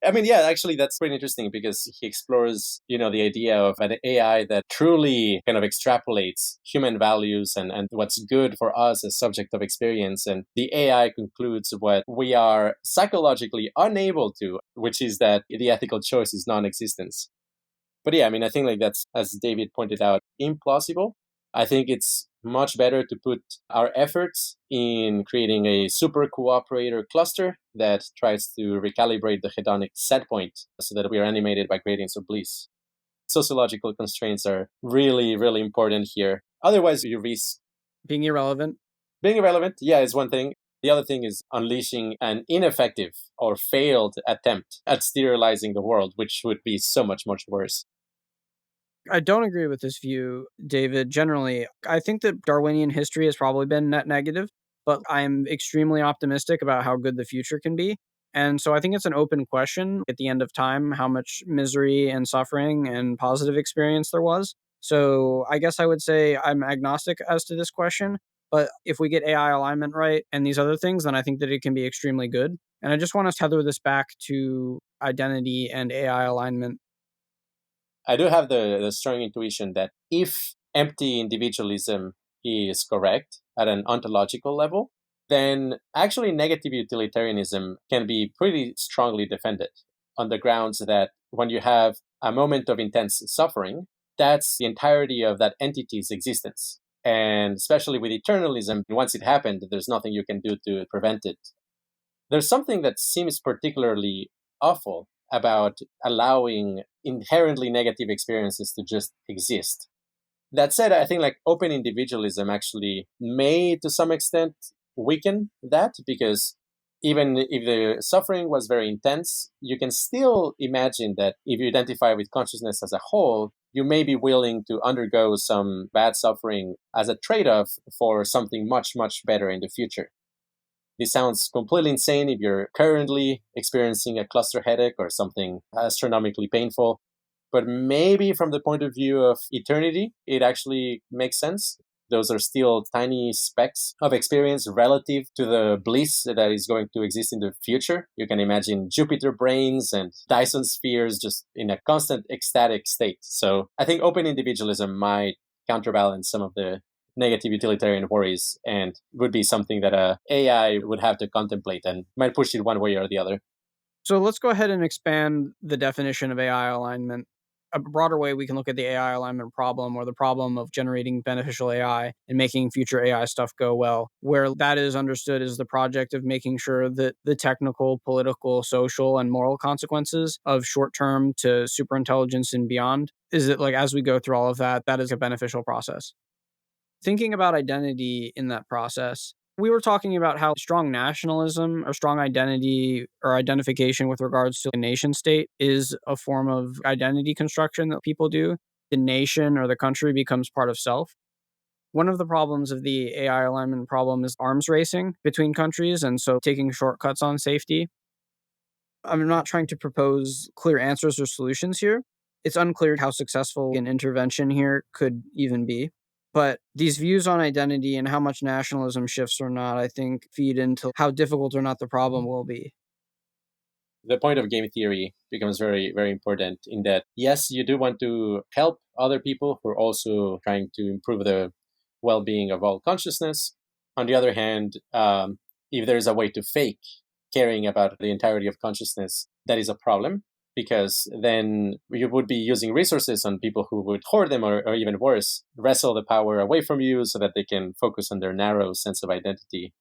I mean, yeah, actually, that's pretty interesting because he explores, the idea of an AI that truly kind of extrapolates human values and what's good for us as subject of experience. And the AI concludes what we are psychologically unable to, which is that the ethical choice is non-existence. But yeah, I mean, I think like that's, as David pointed out, implausible. I think it's much better to put our efforts in creating a super cooperator cluster that tries to recalibrate the hedonic set point so that we are animated by gradients of bliss. Sociological constraints are really, really important here. Otherwise, you risk being irrelevant. Being irrelevant, yeah, is one thing. The other thing is unleashing an ineffective or failed attempt at sterilizing the world, which would be so much, much worse. I don't agree with this view, David. Generally, I think that Darwinian history has probably been net negative, but I'm extremely optimistic about how good the future can be. And so I think it's an open question at the end of time how much misery and suffering and positive experience there was. So I guess I would say I'm agnostic as to this question. But if we get AI alignment right and these other things, then I think that it can be extremely good. And I just want to tether this back to identity and AI alignment. I do have the strong intuition that if empty individualism is correct at an ontological level, then actually negative utilitarianism can be pretty strongly defended on the grounds that when you have a moment of intense suffering, that's the entirety of that entity's existence. And especially with eternalism, once it happened, there's nothing you can do to prevent it. There's something that seems particularly awful about allowing inherently negative experiences to just exist. That said, I think like open individualism actually may to some extent weaken that because even if the suffering was very intense, you can still imagine that if you identify with consciousness as a whole, you may be willing to undergo some bad suffering as a trade off for something much, much better in the future. This sounds completely insane if you're currently experiencing a cluster headache or something astronomically painful. But maybe from the point of view of eternity, it actually makes sense. Those are still tiny specks of experience relative to the bliss that is going to exist in the future. You can imagine Jupiter brains and Dyson spheres just in a constant ecstatic state. So I think open individualism might counterbalance some of the negative utilitarian worries and would be something that a AI would have to contemplate and might push it one way or the other. So let's go ahead and expand the definition of AI alignment. A broader way we can look at the AI alignment problem or the problem of generating beneficial AI and making future AI stuff go well, where that is understood as the project of making sure that the technical, political, social, and moral consequences of short term to superintelligence and beyond is that, like, as we go through all of that, that is a beneficial process. Thinking about identity in that process, we were talking about how strong nationalism or strong identity or identification with regards to a nation state is a form of identity construction that people do. The nation or the country becomes part of self. One of the problems of the AI alignment problem is arms racing between countries, and so taking shortcuts on safety. I'm not trying to propose clear answers or solutions here. It's unclear how successful an intervention here could even be. But these views on identity and how much nationalism shifts or not, I think, feed into how difficult or not the problem will be. The point of game theory becomes very, very important in that, yes, you do want to help other people who are also trying to improve the well-being of all consciousness. On the other hand, if there's a way to fake caring about the entirety of consciousness, that is a problem, because then you would be using resources on people who would hoard them, or even worse, wrestle the power away from you so that they can focus on their narrow sense of identity.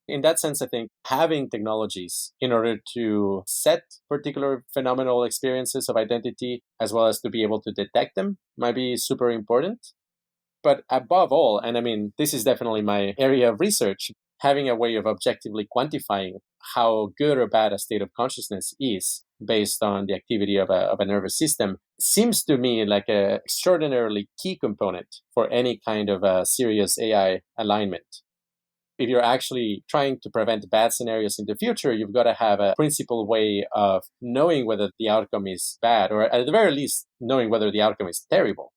In that sense, I think having technologies in order to set particular phenomenal experiences of identity, as well as to be able to detect them, might be super important. But above all, and I mean, this is definitely my area of research, having a way of objectively quantifying how good or bad a state of consciousness is based on the activity of a nervous system seems to me like an extraordinarily key component for any kind of a serious AI alignment. If you're actually trying to prevent bad scenarios in the future, you've got to have a principled way of knowing whether the outcome is bad, or at the very least, knowing whether the outcome is terrible.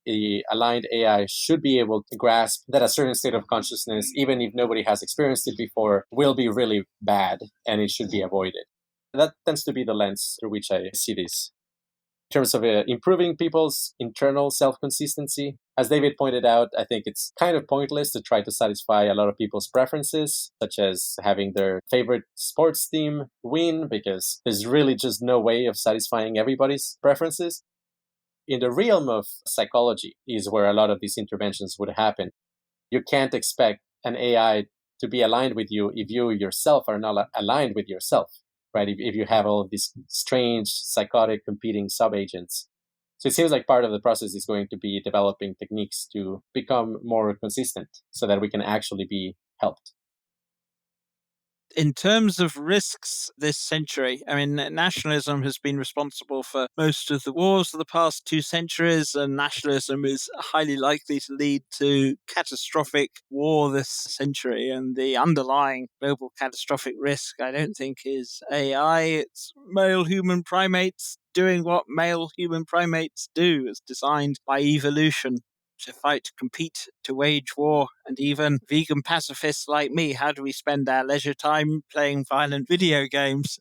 The aligned AI should be able to grasp that a certain state of consciousness, even if nobody has experienced it before, will be really bad and it should be avoided. That tends to be the lens through which I see this. In terms of improving people's internal self-consistency, as David pointed out, I think it's kind of pointless to try to satisfy a lot of people's preferences, such as having their favorite sports team win, because there's really just no way of satisfying everybody's preferences. In the realm of psychology is where a lot of these interventions would happen. You can't expect an AI to be aligned with you if you yourself are not aligned with yourself, right? If you have all of these strange, psychotic, competing subagents. So it seems like part of the process is going to be developing techniques to become more consistent so that we can actually be helped. In terms of risks this century, I mean, nationalism has been responsible for most of the wars of the past 2 centuries, and nationalism is highly likely to lead to catastrophic war this century. And the underlying global catastrophic risk, I don't think, is AI. It's male human primates doing what male human primates do, as designed by evolution. To fight, to compete, to wage war, and even vegan pacifists like me, how do we spend our leisure time playing violent video games?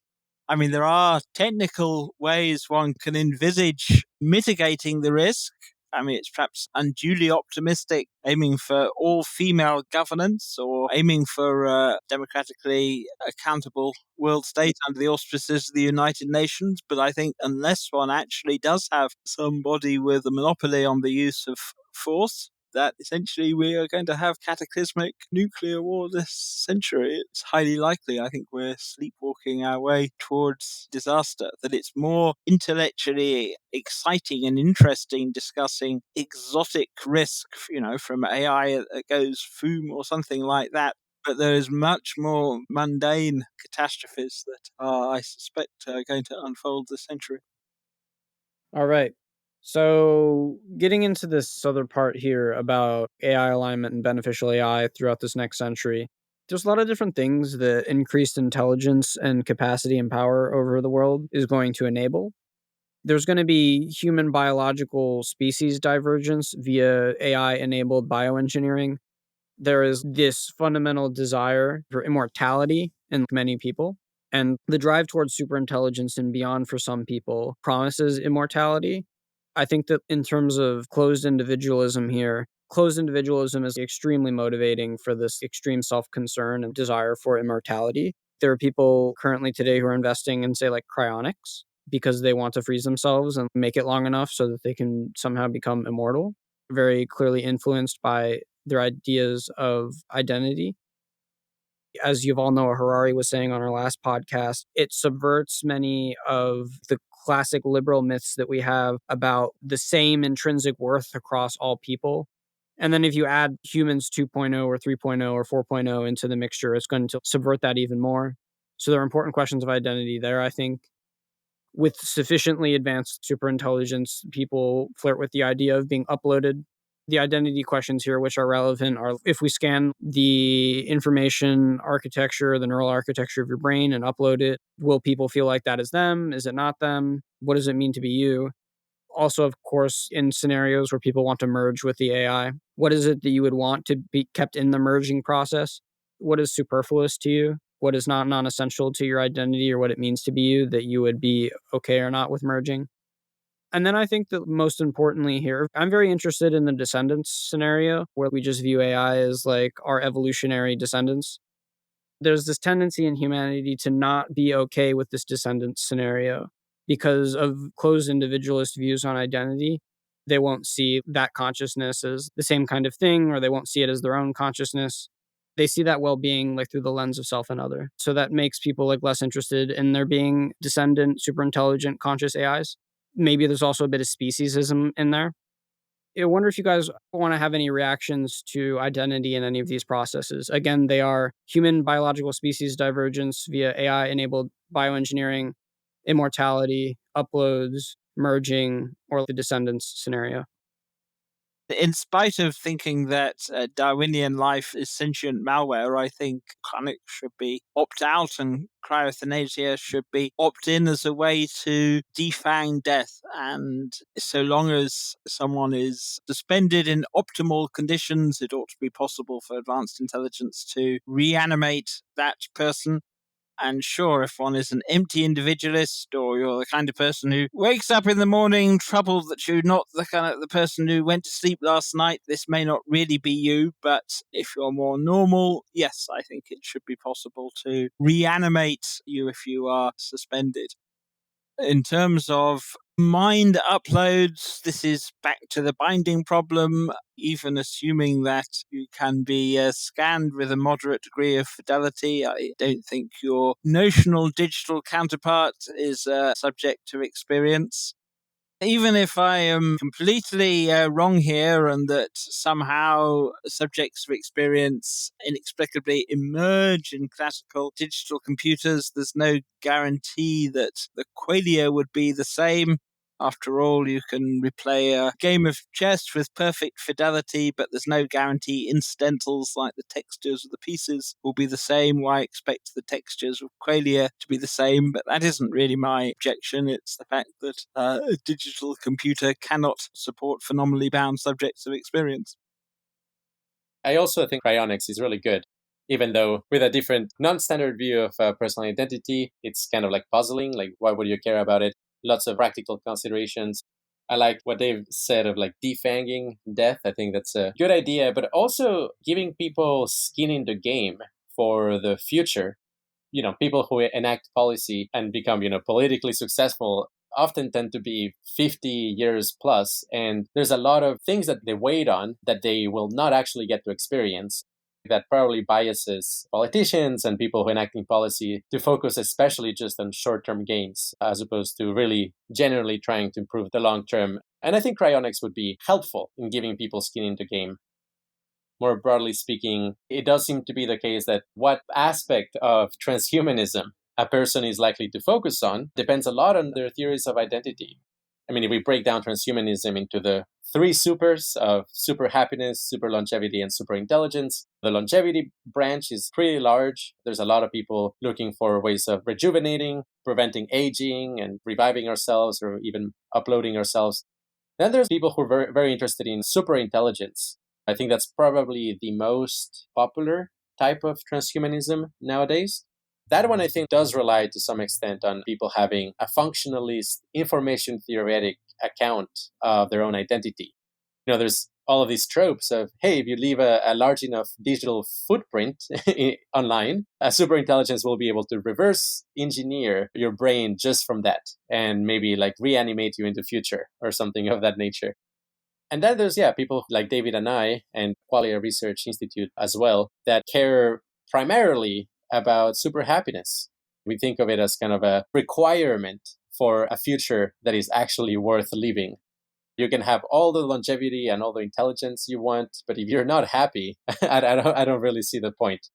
I mean, there are technical ways one can envisage mitigating the risk. I mean, it's perhaps unduly optimistic, aiming for all-female governance or aiming for a democratically accountable world state under the auspices of the United Nations. But I think unless one actually does have somebody with a monopoly on the use of force, that essentially we are going to have cataclysmic nuclear war this century. It's highly likely. I think we're sleepwalking our way towards disaster, that it's more intellectually exciting and interesting discussing exotic risk, from AI that goes foom or something like that. But there is much more mundane catastrophes that are, I suspect, going to unfold this century. All right. So, getting into this other part here about AI alignment and beneficial AI throughout this next century, there's a lot of different things that increased intelligence and capacity and power over the world is going to enable. There's going to be human biological species divergence via AI enabled bioengineering. There is this fundamental desire for immortality in many people. And the drive towards superintelligence and beyond for some people promises immortality. I think that in terms of closed individualism here, closed individualism is extremely motivating for this extreme self-concern and desire for immortality. There are people currently today who are investing in, say, like cryonics because they want to freeze themselves and make it long enough so that they can somehow become immortal, very clearly influenced by their ideas of identity. As you all know, Harari was saying on our last podcast, it subverts many of the classic liberal myths that we have about the same intrinsic worth across all people. And then if you add humans 2.0 or 3.0 or 4.0 into the mixture, it's going to subvert that even more. So there are important questions of identity there, I think. With sufficiently advanced superintelligence, people flirt with the idea of being uploaded. The identity questions here, which are relevant, are if we scan the information architecture, the neural architecture of your brain and upload it, will people feel like that is them? Is it not them? What does it mean to be you? Also, of course, in scenarios where people want to merge with the AI, what is it that you would want to be kept in the merging process? What is superfluous to you? What is not non-essential to your identity or what it means to be you that you would be okay or not with merging? And then I think that most importantly here, I'm very interested in the descendants scenario where we just view AI as like our evolutionary descendants. There's this tendency in humanity to not be okay with this descendants scenario because of closed individualist views on identity. They won't see that consciousness as the same kind of thing, or they won't see it as their own consciousness. They see that well-being like through the lens of self and other. So that makes people like less interested in there being descendant, super intelligent, conscious AIs. Maybe there's also a bit of speciesism in there. I wonder if you guys want to have any reactions to identity in any of these processes. Again, they are human biological species divergence via AI enabled bioengineering, immortality, uploads, merging, or the descendants scenario. In spite of thinking that Darwinian life is sentient malware, I think Cryonics should be opt out and cryoeuthanasia should be opt in as a way to defang death. And so long as someone is suspended in optimal conditions, it ought to be possible for advanced intelligence to reanimate that person. And sure, if one is an empty individualist or you're the kind of person who wakes up in the morning troubled that you're not the person who went to sleep last night, this may not really be you. But if you're more normal, yes, I think it should be possible to reanimate you if you are suspended. In terms of mind uploads, this is back to the binding problem. Even assuming that you can be scanned with a moderate degree of fidelity, I don't think your notional digital counterpart is subject to experience. Even if I am completely wrong here and that somehow subjects of experience inexplicably emerge in classical digital computers, there's no guarantee that the qualia would be the same. After all, you can replay a game of chess with perfect fidelity, but there's no guarantee incidentals like the textures of the pieces will be the same. Why expect the textures of qualia to be the same? But that isn't really my objection. It's the fact that a digital computer cannot support phenomenally bound subjects of experience. I also think cryonics is really good, even though with a different non-standard view of personal identity, it's kind of like puzzling. Like, why would you care about it? Lots of practical considerations. I like what they've said of like defanging death. I think that's a good idea, but also giving people skin in the game for the future. People who enact policy and become, politically successful often tend to be 50 years plus, and there's a lot of things that they wait on that they will not actually get to experience. That probably biases politicians and people who enacting policy to focus especially just on short-term gains as opposed to really generally trying to improve the long term. And I think cryonics would be helpful in giving people skin in the game. More broadly speaking, it does seem to be the case that what aspect of transhumanism a person is likely to focus on depends a lot on their theories of identity. I mean, if we break down transhumanism into the three supers of super happiness, super longevity, and super intelligence, the longevity branch is pretty large. There's a lot of people looking for ways of rejuvenating, preventing aging, and reviving ourselves or even uploading ourselves. Then there's people who are very, very interested in super intelligence. I think that's probably the most popular type of transhumanism nowadays. That one, I think, does rely to some extent on people having a functionalist, information theoretic account of their own identity. There's all of these tropes of, hey, if you leave a large enough digital footprint online, a super intelligence will be able to reverse engineer your brain just from that and maybe like reanimate you in the future or something of that nature. And then there's, people like David and I and Qualia Research Institute as well that care primarily about super happiness. We think of it as kind of a requirement for a future that is actually worth living. You can have all the longevity and all the intelligence you want, but if you're not happy, I don't really see the point.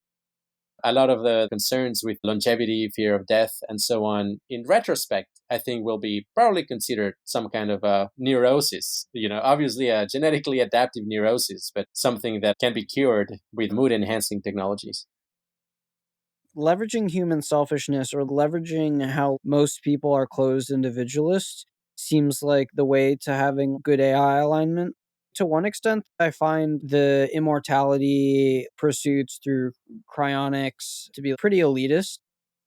A lot of the concerns with longevity, fear of death, and so on, in retrospect, I think will be probably considered some kind of a neurosis. Obviously a genetically adaptive neurosis, but something that can be cured with mood-enhancing technologies. Leveraging human selfishness or leveraging how most people are closed individualists seems like the way to having good AI alignment. To one extent, I find the immortality pursuits through cryonics to be pretty elitist.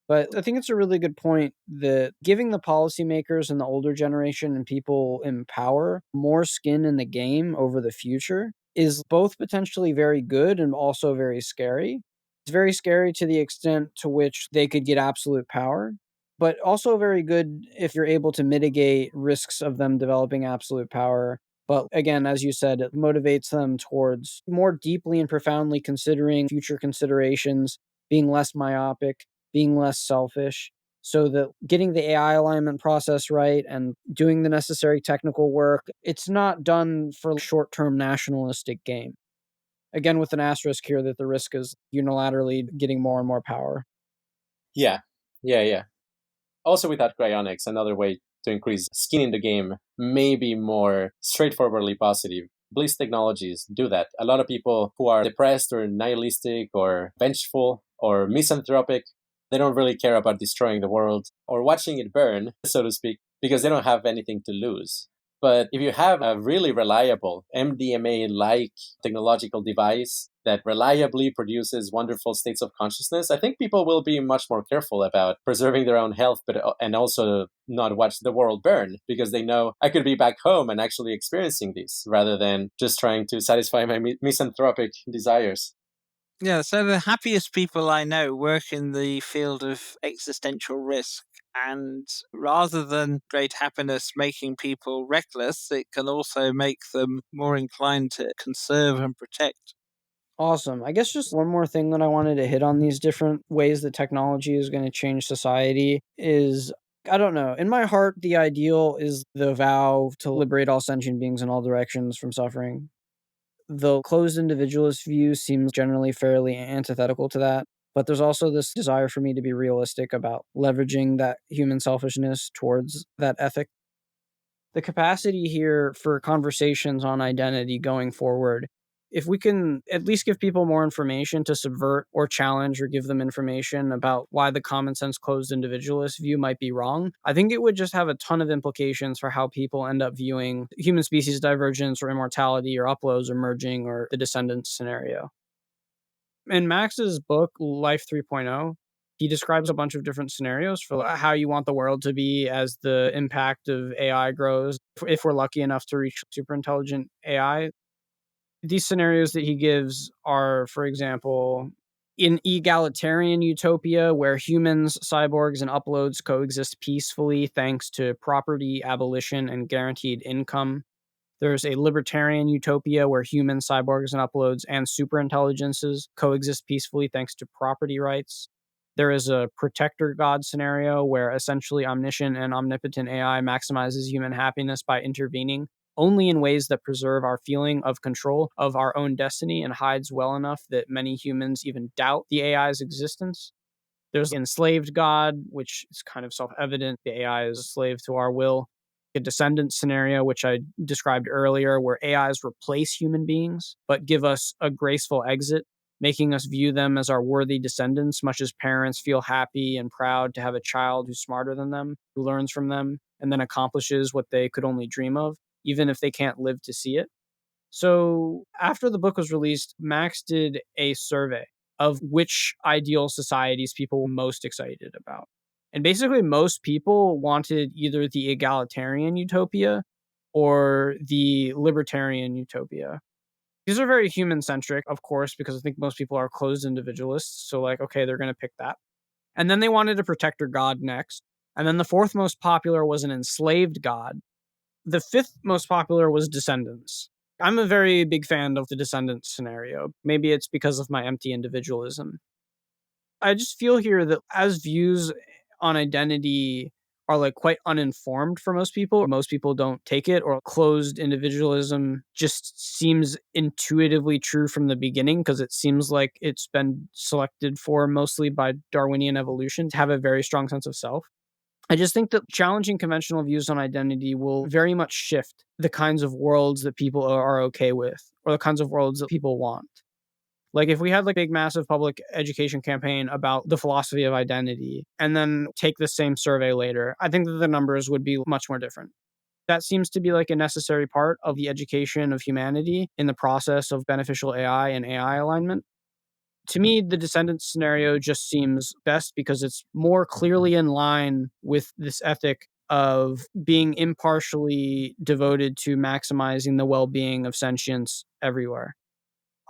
But I think it's a really good point that giving the policymakers and the older generation and people in power more skin in the game over the future is both potentially very good and also very scary. It's very scary to the extent to which they could get absolute power, but also very good if you're able to mitigate risks of them developing absolute power. But again, as you said, it motivates them towards more deeply and profoundly considering future considerations, being less myopic, being less selfish, so that getting the AI alignment process right and doing the necessary technical work, it's not done for short-term nationalistic gain. Again, with an asterisk here that the risk is unilaterally getting more and more power. Yeah, yeah. Also, without cryonics, another way to increase skin in the game may be more straightforwardly positive. Bliss technologies do that. A lot of people who are depressed or nihilistic or vengeful or misanthropic, they don't really care about destroying the world or watching it burn, so to speak, because they don't have anything to lose. But if you have a really reliable MDMA like technological device that reliably produces wonderful states of consciousness, I think people will be much more careful about preserving their own health, but and also not watch the world burn because they know I could be back home and actually experiencing this rather than just trying to satisfy my misanthropic desires. Yeah, so the happiest people I know work in the field of existential risk. And rather than great happiness making people reckless, it can also make them more inclined to conserve and protect. Awesome. I guess just one more thing that I wanted to hit on these different ways that technology is going to change society is I don't know. In my heart, the ideal is the vow to liberate all sentient beings in all directions from suffering. The closed individualist view seems generally fairly antithetical to that. But there's also this desire for me to be realistic about leveraging that human selfishness towards that ethic. The capacity here for conversations on identity going forward, if we can at least give people more information to subvert or challenge or give them information about why the common sense closed individualist view might be wrong, I think it would just have a ton of implications for how people end up viewing human species divergence or immortality or uploads or merging or the descendants scenario. In Max's book, Life 3.0, he describes a bunch of different scenarios for how you want the world to be as the impact of AI grows, if we're lucky enough to reach super intelligent AI. These scenarios that he gives are, for example, in egalitarian utopia where humans, cyborgs, and uploads coexist peacefully thanks to property, abolition, and guaranteed income. There's a libertarian utopia where humans, cyborgs, and uploads and superintelligences coexist peacefully thanks to property rights. There is a protector god scenario where essentially omniscient and omnipotent AI maximizes human happiness by intervening only in ways that preserve our feeling of control of our own destiny and hides well enough that many humans even doubt the AI's existence. There's enslaved God, which is kind of self evident. The AI is a slave to our will. A descendant scenario, which I described earlier, where AIs replace human beings, but give us a graceful exit, making us view them as our worthy descendants, much as parents feel happy and proud to have a child who's smarter than them, who learns from them, and then accomplishes what they could only dream of, even if they can't live to see it. So, after the book was released, Max did a survey of which ideal societies people were most excited about. And basically, most people wanted either the egalitarian utopia or the libertarian utopia. These are very human centric, of course, because I think most people are closed individualists. So, like, okay, they're going to pick that. And then they wanted a protector god next. And then the fourth most popular was an enslaved god. The fifth most popular was descendants. I'm a very big fan of the descendants scenario. Maybe it's because of my empty individualism. I just feel here that as views on identity are like quite uninformed for most people don't take it, or closed individualism just seems intuitively true from the beginning because it seems like it's been selected for mostly by Darwinian evolution to have a very strong sense of self. I just think that challenging conventional views on identity will very much shift the kinds of worlds that people are okay with or the kinds of worlds that people want. Like if we had like a big massive public education campaign about the philosophy of identity and then take the same survey later, I think that the numbers would be much more different. That seems to be like a necessary part of the education of humanity in the process of beneficial AI and AI alignment. To me, the descendants scenario just seems best because it's more clearly in line with this ethic of being impartially devoted to maximizing the well-being of sentience everywhere.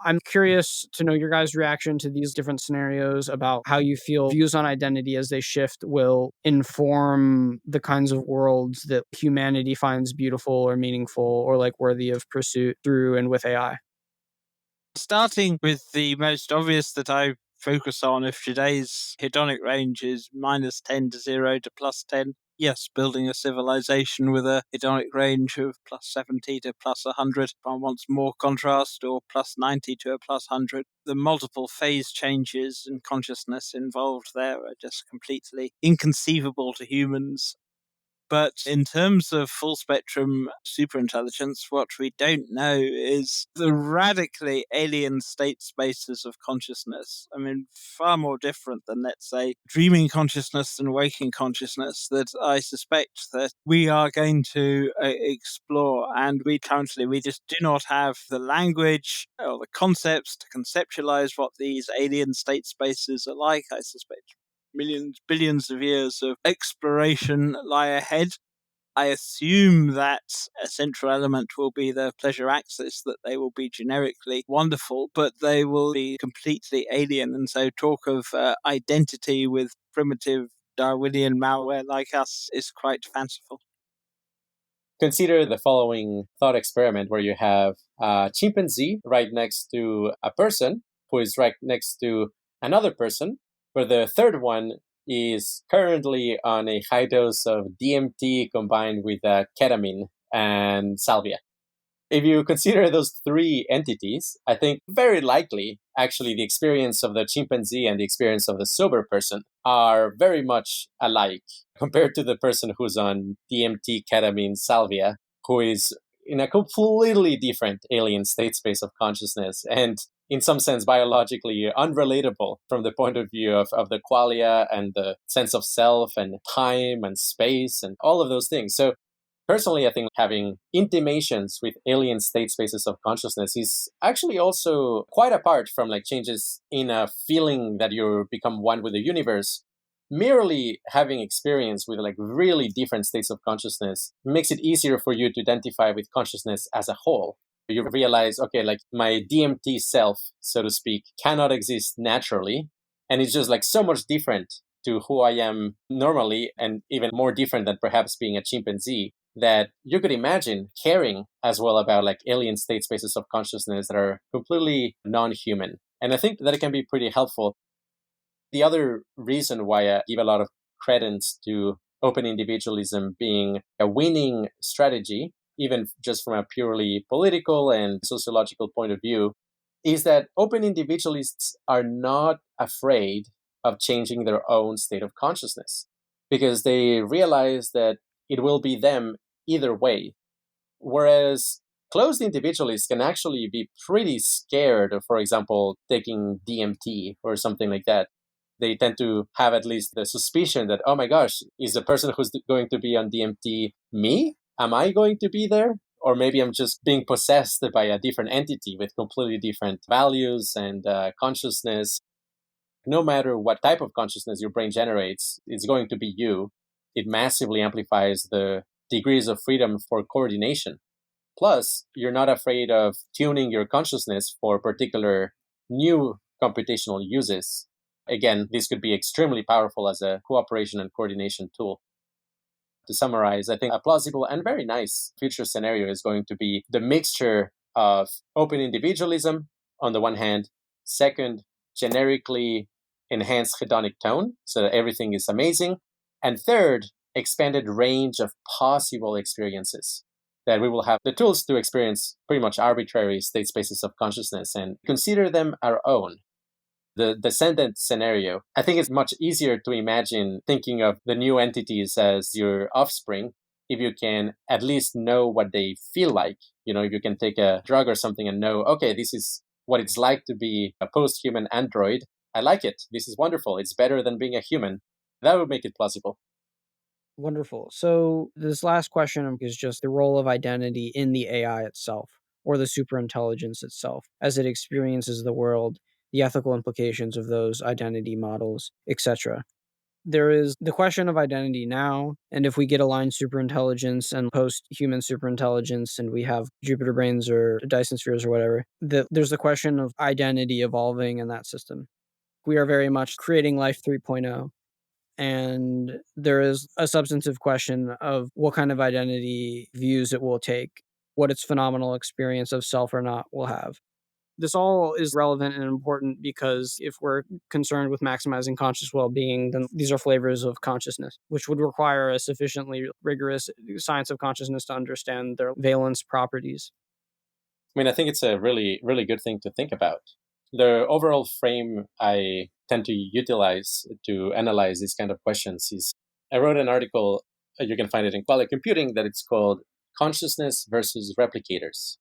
I'm curious to know your guys' reaction to these different scenarios about how you feel views on identity as they shift will inform the kinds of worlds that humanity finds beautiful or meaningful or like worthy of pursuit through and with AI. Starting with the most obvious that I focus on, if today's hedonic range is -10 to 0 to +10, yes, building a civilization with a hedonic range of +70 to +100. If one wants more contrast, or +90 to a +100, the multiple phase changes in consciousness involved there are just completely inconceivable to humans. But in terms of full spectrum superintelligence, what we don't know is the radically alien state spaces of consciousness. I mean, far more different than, let's say, dreaming consciousness and waking consciousness, that I suspect that we are going to explore. And we just do not have the language or the concepts to conceptualize what these alien state spaces are like. I suspect millions, billions of years of exploration lie ahead. I assume that a central element will be the pleasure axis, that they will be generically wonderful, but they will be completely alien. And so talk of identity with primitive Darwinian malware like us is quite fanciful. Consider the following thought experiment where you have a chimpanzee right next to a person who is right next to another person, where the third one is currently on a high dose of DMT combined with ketamine and salvia. If you consider those three entities, I think very likely, actually, the experience of the chimpanzee and the experience of the sober person are very much alike compared to the person who's on DMT, ketamine, salvia, who is in a completely different alien state space of consciousness and, in some sense, biologically unrelatable from the point of view of the qualia and the sense of self and time and space and all of those things. So, personally, I think having intimations with alien state spaces of consciousness is actually also quite apart from like changes in a feeling that you become one with the universe. Merely having experience with like really different states of consciousness makes it easier for you to identify with consciousness as a whole. You realize, okay, like my DMT self, so to speak, cannot exist naturally. And it's just like so much different to who I am normally, and even more different than perhaps being a chimpanzee, that you could imagine caring as well about like alien state spaces of consciousness that are completely non-human. And I think that it can be pretty helpful. The other reason why I give a lot of credence to open individualism being a winning strategy, even just from a purely political and sociological point of view, is that open individualists are not afraid of changing their own state of consciousness because they realize that it will be them either way. Whereas closed individualists can actually be pretty scared of, for example, taking DMT or something like that. They tend to have at least the suspicion that, oh my gosh, is the person who's going to be on DMT me? Am I going to be there? Or maybe I'm just being possessed by a different entity with completely different values and consciousness. No matter what type of consciousness your brain generates, it's going to be you. It massively amplifies the degrees of freedom for coordination. Plus, you're not afraid of tuning your consciousness for particular new computational uses. Again, this could be extremely powerful as a cooperation and coordination tool. To summarize, I think a plausible and very nice future scenario is going to be the mixture of open individualism on the one hand, second, generically enhanced hedonic tone, so that everything is amazing, and third, expanded range of possible experiences. That we will have the tools to experience pretty much arbitrary state spaces of consciousness and consider them our own. The descendant scenario, I think it's much easier to imagine thinking of the new entities as your offspring if you can at least know what they feel like. You know, if you can take a drug or something and know, okay, this is what it's like to be a post human android. I like it. This is wonderful. It's better than being a human. That would make it plausible. Wonderful. So this last question is just the role of identity in the AI itself or the superintelligence itself as it experiences the world. the ethical implications of those identity models, etc. There is the question of identity now, and if we get aligned superintelligence and post-human superintelligence and we have Jupiter brains or Dyson spheres or whatever, there's the question of identity evolving in that system. We are very much creating life 3.0, and there is a substantive question of what kind of identity views it will take, what its phenomenal experience of self or not will have. This all is relevant and important because if we're concerned with maximizing conscious well-being, then these are flavors of consciousness, which would require a sufficiently rigorous science of consciousness to understand their valence properties. I mean, I think it's a really, really good thing to think about. The overall frame I tend to utilize to analyze these kind of questions is I wrote an article, you can find it in Quality Computing, that it's called Consciousness versus Replicators.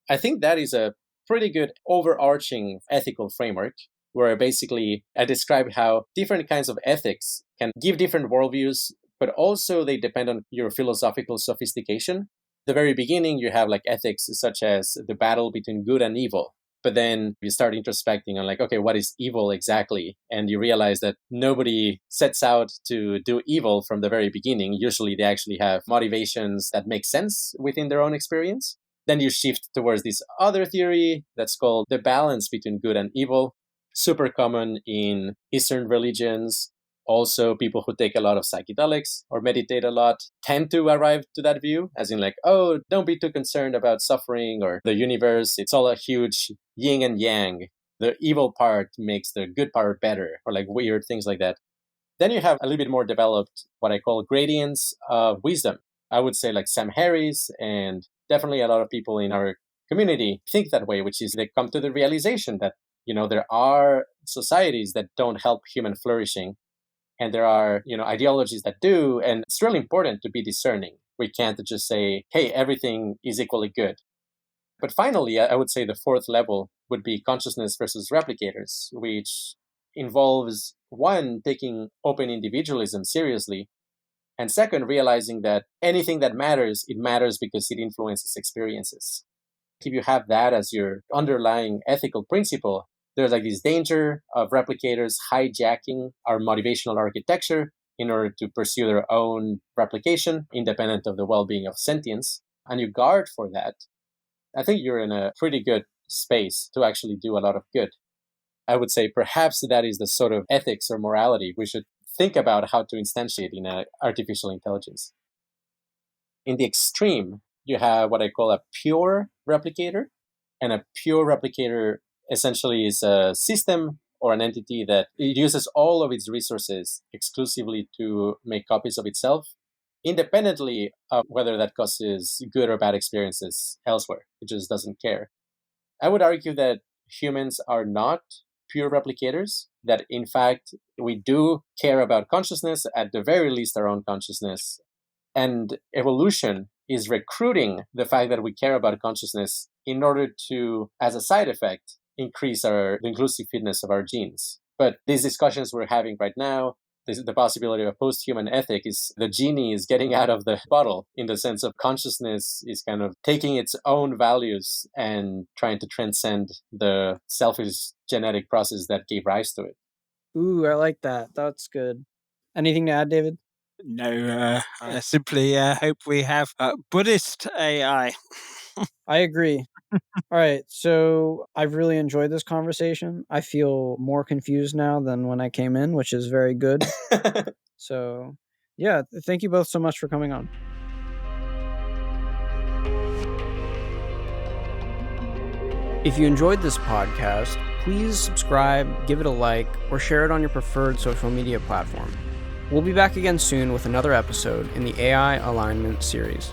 I think that is a pretty good overarching ethical framework where basically I describe how different kinds of ethics can give different worldviews, but also they depend on your philosophical sophistication. The very beginning, you have like ethics such as the battle between good and evil. But then you start introspecting on like, okay, what is evil exactly? And you realize that nobody sets out to do evil from the very beginning. Usually they actually have motivations that make sense within their own experience. Then you shift towards this other theory that's called the balance between good and evil, super common in Eastern religions. Also, people who take a lot of psychedelics or meditate a lot tend to arrive to that view, as in like, oh, don't be too concerned about suffering or the universe. It's all a huge yin and yang. The evil part makes the good part better, or like weird things like that. Then you have a little bit more developed what I call gradients of wisdom. I would say like Sam Harris and definitely a lot of people in our community think that way, which is they come to the realization that, there are societies that don't help human flourishing. And there are, ideologies that do, and it's really important to be discerning. We can't just say, hey, everything is equally good. But finally, I would say the fourth level would be consciousness versus replicators, which involves one, taking open individualism seriously, and second, realizing that anything that matters, it matters because it influences experiences. If you have that as your underlying ethical principle, there's like this danger of replicators hijacking our motivational architecture in order to pursue their own replication, independent of the well-being of sentience, and you guard for that. I think you're in a pretty good space to actually do a lot of good. I would say perhaps that is the sort of ethics or morality we should think about how to instantiate in artificial intelligence. In the extreme, you have what I call a pure replicator, and a pure replicator essentially is a system or an entity that it uses all of its resources exclusively to make copies of itself, independently of whether that causes good or bad experiences elsewhere. It just doesn't care. I would argue that humans are not pure replicators, that in fact we do care about consciousness, at the very least our own consciousness. And evolution is recruiting the fact that we care about consciousness in order to, as a side effect, increase the inclusive fitness of our genes. But these discussions we're having right now, the possibility of a post-human ethic, is the genie is getting out of the bottle, in the sense of consciousness is kind of taking its own values and trying to transcend the selfish genetic process that gave rise to it. Ooh, I like that. That's good. Anything to add, David? No, I simply hope we have Buddhist AI. I agree. All right, so I've really enjoyed this conversation. I feel more confused now than when I came in, which is very good. So, yeah, thank you both so much for coming on. If you enjoyed this podcast, please subscribe, give it a like, or share it on your preferred social media platform. We'll be back again soon with another episode in the AI Alignment series.